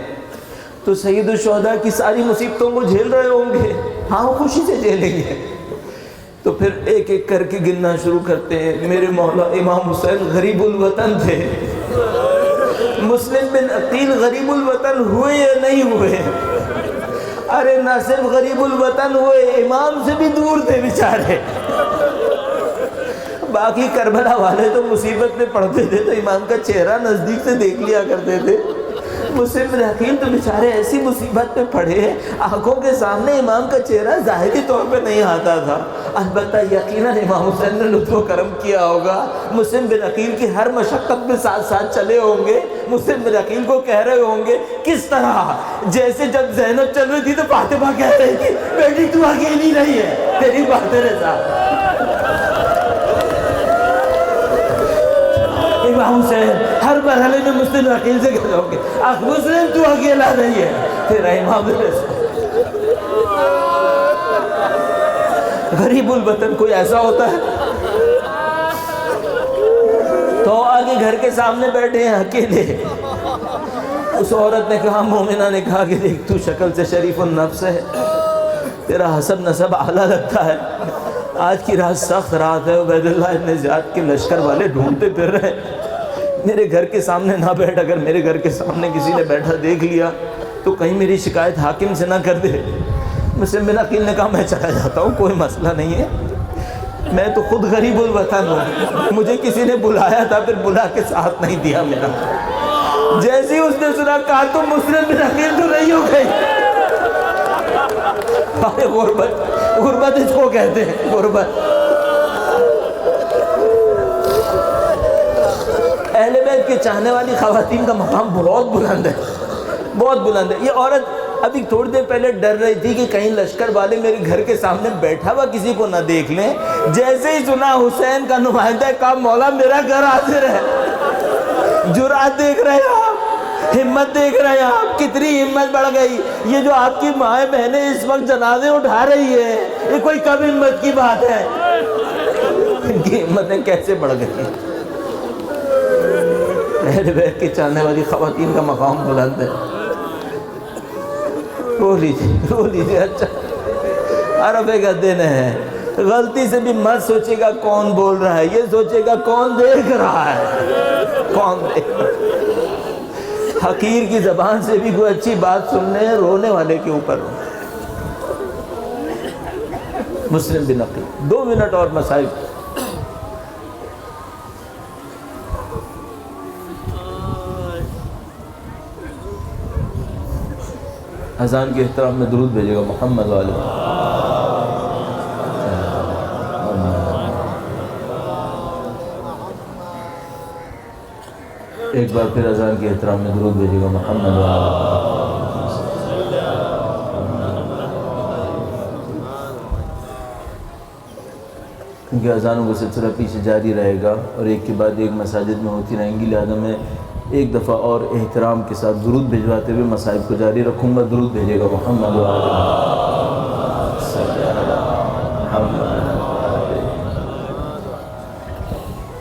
تو سید الشہداء کی ساری مصیبتوں کو جھیل رہے ہوں گے؟ ہاں وہ خوشی سے جھیلیں گے۔ تو پھر ایک ایک کر کے گننا شروع کرتے ہیں۔ میرے مولا امام حسین غریب الوطن تھے، مسلم بن عقیل غریب الوطن ہوئے یا نہیں ہوئے؟ ارے نہ صرف غریب الوطن ہوئے، امام سے بھی دور تھے بیچارے۔ باقی کربلا والے تو مصیبت میں پڑتے تھے تو امام کا چہرہ نزدیک سے دیکھ لیا کرتے تھے۔ مسلم بن عقیل تو بیچارے ایسی مصیبت میں پڑے ہیں، آنکھوں کے سامنے امام کا چہرہ ظاہری طور پہ نہیں آتا تھا۔ البتہ یقیناً امام حسین نے لطف و کرم کیا ہوگا، مسلم بن عقیل کی ہر مشقت میں ساتھ ساتھ چلے ہوں گے، مسلم بن عقیل کو کہہ رہے ہوں گے کس طرح، جیسے جب زینب چل رہی تھی تو فاطمہ کہہ رہی تھی بیٹی تو اکیلی نہیں ہے، تیری بات میرے ساتھ۔ امام حسین ہر مرحلے میں مسلم بن عقیل سے کہتے ہوں گے مسلم تو اکیلا نہیں ہے، تیرا امام میرے ساتھ۔ غریب الوطن کوئی ایسا ہوتا ہے؟ تو آگے گھر کے سامنے بیٹھے ہیں اکیلے۔ اس عورت نے کہا، مومنہ نے کہا کہ دیکھ تو شکل سے شریف النفس ہے، تیرا حسب نسب اعلیٰ لگتا ہے، آج کی رات سخت رات ہے، عبید اللہ ابن زیاد کے لشکر والے ڈھونڈتے پھر رہے ہیں، میرے گھر کے سامنے نہ بیٹھ، اگر میرے گھر کے سامنے کسی نے بیٹھا دیکھ لیا تو کہیں میری شکایت حاکم سے نہ کر دے۔ مسلم بن عقیل نے کہا میں چلا جاتا ہوں، کوئی مسئلہ نہیں ہے، میں تو خود غریب الوطن ہوں، مجھے کسی نے بلایا تھا پھر بلا کے ساتھ نہیں دیا میرا۔ جیسے ہی اس نے سنا کہا تو مسلم بن عقیل تو نہیں ہو گئی۔ غربت، غربت اس کو کہتے ہیں، غربت۔ اہل بیت کے چاہنے والی خواتین کا مقام بہت بلند ہے، بہت بلند ہے۔ یہ عورت ابھی تھوڑی دیر پہلے ڈر رہی تھی کہ کہیں لشکر والے میرے گھر کے سامنے بیٹھا ہوا کسی کو نہ دیکھ لیں، جیسے ہی سنا حسین کا نمائندہ ہے، کہا مولا میرا گھر حاضر ہے۔ جرأت دیکھ رہے ہیں آپ، ہمت دیکھ رہے ہیں آپ، کتنی ہمت بڑھ گئی۔ یہ جو آپ کی مائیں بہنیں اس وقت جنازے اٹھا رہی ہے، یہ کوئی کم ہمت کی بات ہے؟ ان کی ہمتیں کیسے بڑھ گئی؟ اہل بیت کے چاہنے والی خواتین کا مقام بلند ہے۔ رو لیجیے اچھا، عرفے کا دن ہے، غلطی سے بھی مت سوچے گا کون بول رہا ہے، یہ سوچے گا کون دیکھ رہا ہے، کون دیکھ رہا ہے۔ حقیر کی زبان سے بھی کوئی اچھی بات سننے ہیں، رونے والے کے اوپر۔ مسلم بن عقیل 2 منٹ اور مسائل۔ اذان کے احترام میں درود بھیجے گا محمد والے۔ ایک بار پھر اذان کے احترام میں درود بھیجے گا محمد والے۔ کیونکہ اذانوں کا سلسلہ پیچھے جاری رہے گا اور ایک کے بعد ایک مساجد میں ہوتی رہیں گی، لہذا میں ایک دفعہ اور احترام کے ساتھ درود بھیجواتے ہوئے مصائب کو جاری رکھوں گا۔ درود بھیجے گا محمد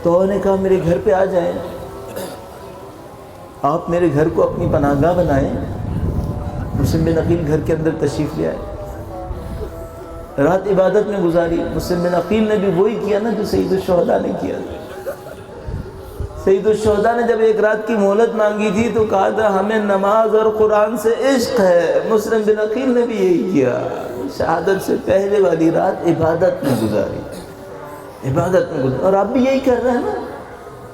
تو انہوں نے کہا میرے گھر پہ آ جائیں، آپ میرے گھر کو اپنی پناہ گاہ بنائیں۔ مسلم بن عقیل گھر کے اندر تشریف لے آئے، رات عبادت میں گزاری۔ مسلم بن عقیل نے بھی وہی کیا نا جو سید الشہداء نے کیا۔ سید الشہداء نے جب ایک رات کی مہلت مانگی تھی تو کہا تھا ہمیں نماز اور قرآن سے عشق ہے۔ مسلم بن عقیل نے بھی یہی کیا، شہادت سے پہلے والی رات عبادت میں گزاری، عبادت میں گزاری۔ اور آپ بھی یہی کر رہے ہیں نا،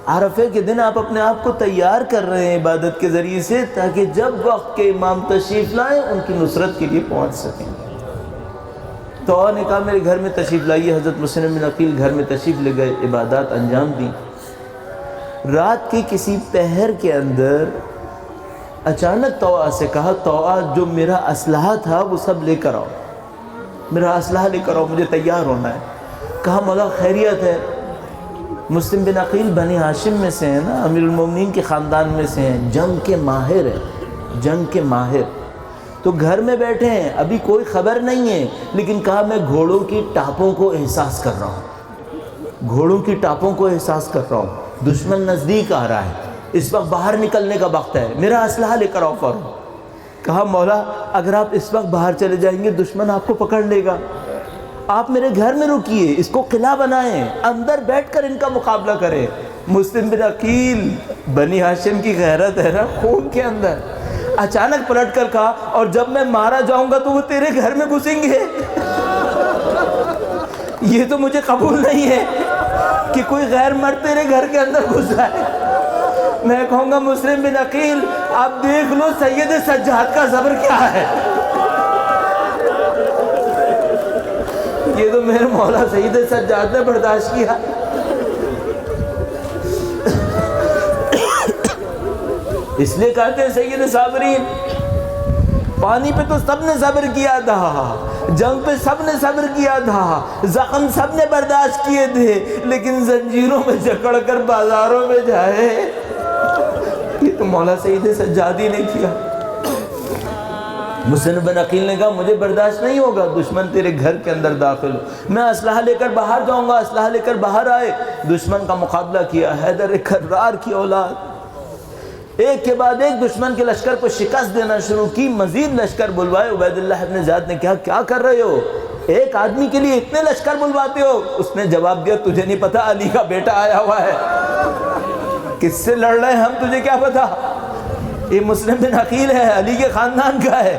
عرفے کے دن آپ اپنے آپ کو تیار کر رہے ہیں عبادت کے ذریعے سے، تاکہ جب وقت کے امام تشریف لائیں ان کی نصرت کے لیے پہنچ سکیں۔ تو نے کہا میرے گھر میں تشریف لائیے۔ حضرت مسلم بن عقیل گھر میں تشریف لے گئے، عبادات انجام دیں۔ رات کے کسی پہر کے اندر اچانک طوعہ سے کہا، طوعہ جو میرا اسلحہ تھا وہ سب لے کر آؤ، میرا اسلحہ لے کر آؤ، مجھے تیار ہونا ہے۔ کہا مولا خیریت ہے؟ مسلم بن عقیل بنی ہاشم میں سے ہیں نا، امیر المومنین کے خاندان میں سے ہیں، جنگ کے ماہر ہیں، جنگ کے ماہر۔ تو گھر میں بیٹھے ہیں، ابھی کوئی خبر نہیں ہے، لیکن کہا میں گھوڑوں کی ٹاپوں کو احساس کر رہا ہوں، گھوڑوں کی ٹاپوں کو احساس کر رہا ہوں، دشمن نزدیک آ رہا ہے، اس وقت باہر نکلنے کا وقت ہے، میرا اسلحہ لے کر آؤ فوراً۔ کہا مولا اگر آپ اس وقت باہر چلے جائیں گے دشمن آپ کو پکڑ لے گا، آپ میرے گھر میں رکیے، اس کو قلعہ بنائیں، اندر بیٹھ کر ان کا مقابلہ کریں۔ مسلم بن عقیل بنی ہاشم کی غیرت ہے نا خون کے اندر، اچانک پلٹ کر کہا اور جب میں مارا جاؤں گا تو وہ تیرے گھر میں گھسیں گے، یہ تو مجھے قبول نہیں ہے کہ کوئی غیر مرد تیرے گھر کے اندر گھس جائے۔ میں کہوں گا مسلم بن عقیل آپ دیکھ لو سید سجاد کا صبر کیا ہے، یہ تو میرے مولا سید سجاد نے برداشت کیا۔ اس لیے کہتے ہیں سید صابرین، پانی پہ تو سب نے صبر کیا تھا، جنگ پہ سب نے صبر کیا تھا، زخم سب نے برداشت کیے تھے، لیکن زنجیروں میں جکڑ کر بازاروں میں جائے یہ تو مولا سید سجادی نے کیا۔ مسلم بن عقیل نے کہا مجھے برداشت نہیں ہوگا دشمن تیرے گھر کے اندر داخل ہو، میں اسلحہ لے کر باہر جاؤں گا۔ اسلحہ لے کر باہر آئے، دشمن کا مقابلہ کیا، حیدر کرار کی اولاد ایک کے بعد ایک دشمن کے لشکر کو شکست دینا شروع کی، مزید لشکر بلوائے۔ عبید اللہ ابن زیاد نے کہا کیا کر رہے ہو، ایک آدمی کے لیے اتنے لشکر بلواتے ہو؟ اس نے جواب دیا تجھے نہیں پتا علی کا بیٹا آیا ہوا ہے، کس سے لڑ رہے ہیں ہم تجھے کیا پتا، یہ مسلم بن عقیل ہے، علی کے خاندان کا ہے،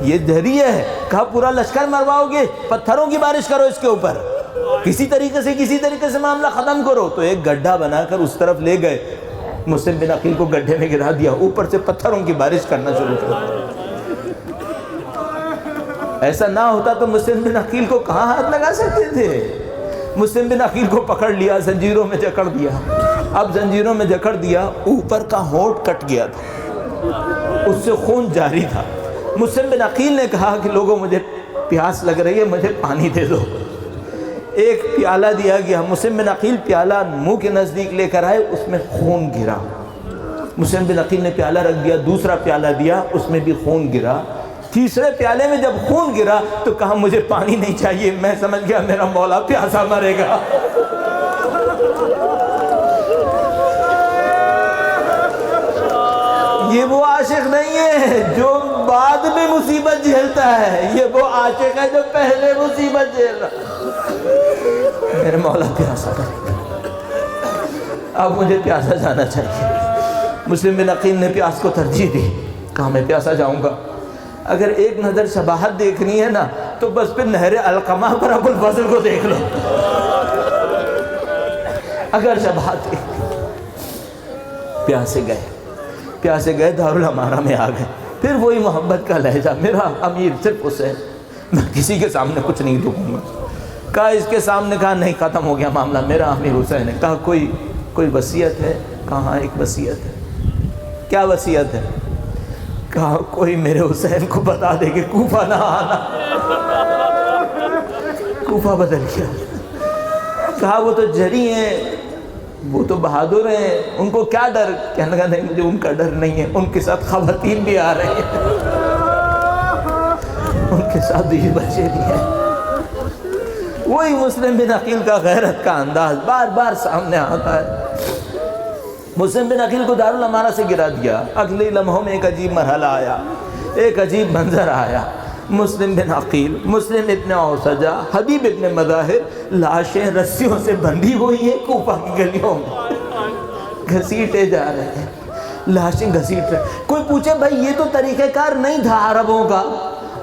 یہ دہری ہے۔ کہا پورا لشکر مرواؤ گے، پتھروں کی بارش کرو اس کے اوپر، کسی طریقے سے معاملہ ختم کرو۔ تو ایک گڈھا بنا کر اس طرف لے گئے، مسلم بن عقیل کو گڈھے میں گرا دیا، اوپر سے پتھروں کی بارش کرنا شروع کر۔ ایسا نہ ہوتا تو مسلم بن عقیل کو کہاں ہاتھ لگا سکتے تھے؟ مسلم بن عقیل کو پکڑ لیا، زنجیروں میں جکڑ دیا۔ اب زنجیروں میں جکڑ دیا، اوپر کا ہونٹ کٹ گیا تھا، اس سے خون جاری تھا۔ مسلم بن عقیل نے کہا کہ لوگوں مجھے پیاس لگ رہی ہے، مجھے پانی دے دو۔ ایک پیالہ دیا گیا، مسلم بن عقیل پیالہ منہ کے نزدیک لے کر آئے، اس میں خون گرا۔ مسلم بن عقیل نے پیالہ رکھ دیا، دوسرا پیالہ دیا، اس میں بھی خون گرا۔ تیسرے پیالے میں جب خون گرا تو کہا مجھے پانی نہیں چاہیے، میں سمجھ گیا میرا مولا پیاسا مرے گا۔ یہ وہ عاشق نہیں ہے جو بعد میں مصیبت جھیلتا ہے، یہ وہ عاشق ہے جو پہلے مصیبت جھیل رہا۔ میرے مولا پیاسا کرے گا، اب مجھے پیاسا جانا چاہیے۔ مسلم بن عقیل نے پیاس کو ترجیح دی، کہا میں پیاسا جاؤں گا، اگر ایک نظر شباہت دیکھنی ہے نا تو بس پھر نہر القمہ پر ابو الفضل کو دیکھ لو، اگر شباہت دیکھنی۔ پیاسے گئے دارالامارہ میں آ گئے، پھر وہی محبت کا لہجہ، میرا امیر صرف حسین، میں کسی کے سامنے کچھ نہیں دکھوں گا۔ کہا اس کے سامنے، کہا نہیں ختم ہو گیا معاملہ، میرا امیر حسین ہے۔ کہا کوئی وصیت ہے؟ کہا ایک وصیت ہے۔ کیا وصیت ہے؟ کہا کوئی میرے حسین کو بتا دے کہ کوفہ نہ آنا۔ کوفہ بدل گیا۔ کہا وہ تو جری ہیں، وہ تو بہادر ہیں، ان کو کیا ڈر؟ کہنے لگا نہیں مجھے ان کا ڈر نہیں ہے، ان کے ساتھ خواتین بھی آ رہے ہیں، ان کے ساتھ بھی بچے بھی ہیں۔ وہی مسلم بن عقیل کا غیرت کا انداز بار بار سامنے آتا ہے۔ مسلم بن عقیل کو دارالامانہ سے گرا دیا. اگلے لمحوں میں ایک عجیب مرحلہ آیا, ایک عجیب منظر آیا. مسلم بن عقیل, مسلم ابن اوسجہ, حبیب ابن مظاہر, لاشیں رسیوں سے بندھی ہوئی ہیں کوفہ کی گلیوں میں, گھسیٹے جا رہے ہیں, لاشیں گھسیٹ رہے. کوئی پوچھے بھائی یہ تو طریقہ کار نہیں تھا عربوں کا,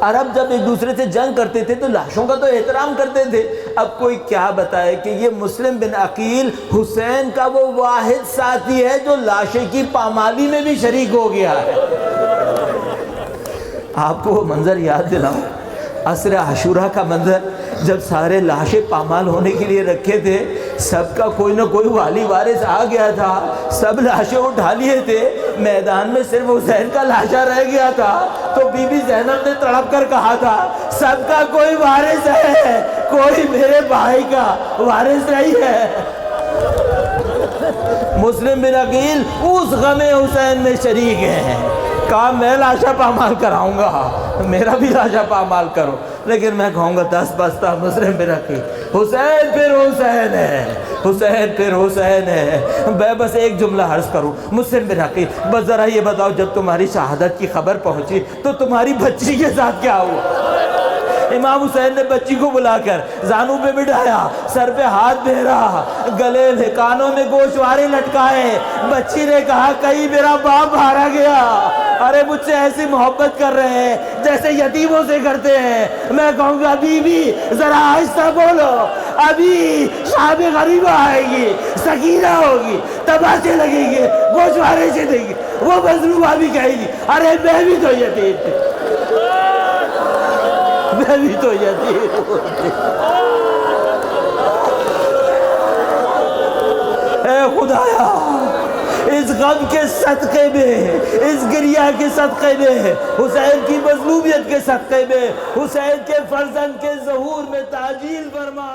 عرب جب ایک دوسرے سے جنگ کرتے تھے تو لاشوں کا تو احترام کرتے تھے. اب کوئی کیا بتائے کہ یہ مسلم بن عقیل حسین کا وہ واحد ساتھی ہے جو لاشیں کی پامالی میں بھی شریک ہو گیا ہے. آپ کو وہ منظر یاد دلاؤں, عصر عاشورہ کا منظر, جب سارے لاشیں پامال ہونے کے لیے رکھے تھے, سب کا کوئی نہ کوئی والی وارث آ گیا تھا, سب لاشیں اٹھا لیے تھے, میدان میں صرف حسین کا لاشا رہ گیا تھا. تو بی بی زینب نے تڑپ کر کہا تھا سب کا کوئی وارث ہے, کوئی میرے بھائی کا وارث نہیں ہے. مسلم بن عقیل اس غم حسین میں شریک ہیں. کہا میں لاشا پامال کراؤں گا, میرا بھی لاشا پامال کرو, لیکن میں کہوں گا دس بستہ مسلم بن عقیل, حسین پھر حسین ہے, حسین پھر حسین ہے. میں بس ایک جملہ عرض کروں, مسلم بن عقیل بس ذرا یہ بتاؤ جب تمہاری شہادت کی خبر پہنچی تو تمہاری بچی کے ساتھ کیا ہوا؟ امام حسین نے بچی کو بلا کر زانوں پہ بٹھایا, سر پہ ہاتھ پھیرا, گلے میں کانوں میں گوشوارے لٹکائے. بچی نے کہا کہیں میرا باپ مارا گیا, ارے مجھ سے ایسی محبت کر رہے ہیں جیسے یتیموں سے کرتے ہیں. میں کہوں گا بی بی ذرا آہستہ بولو, ابھی شام غریبہ آئے گی, سکینہ ہوگی, تماچے لگیں گے, گوشوارے چلیں گے. وہ مظلومہ بھی کہے گی ارے میں بھی تو یتیم تھی, میں بھی تو یتیم ہوتی. اے خدایا اس غم کے صدقے میں, اس گریہ کے صدقے میں, حسین کی مظلومیت کے صدقے میں, حسین کے فرزند کے ظہور میں تعجیل فرما.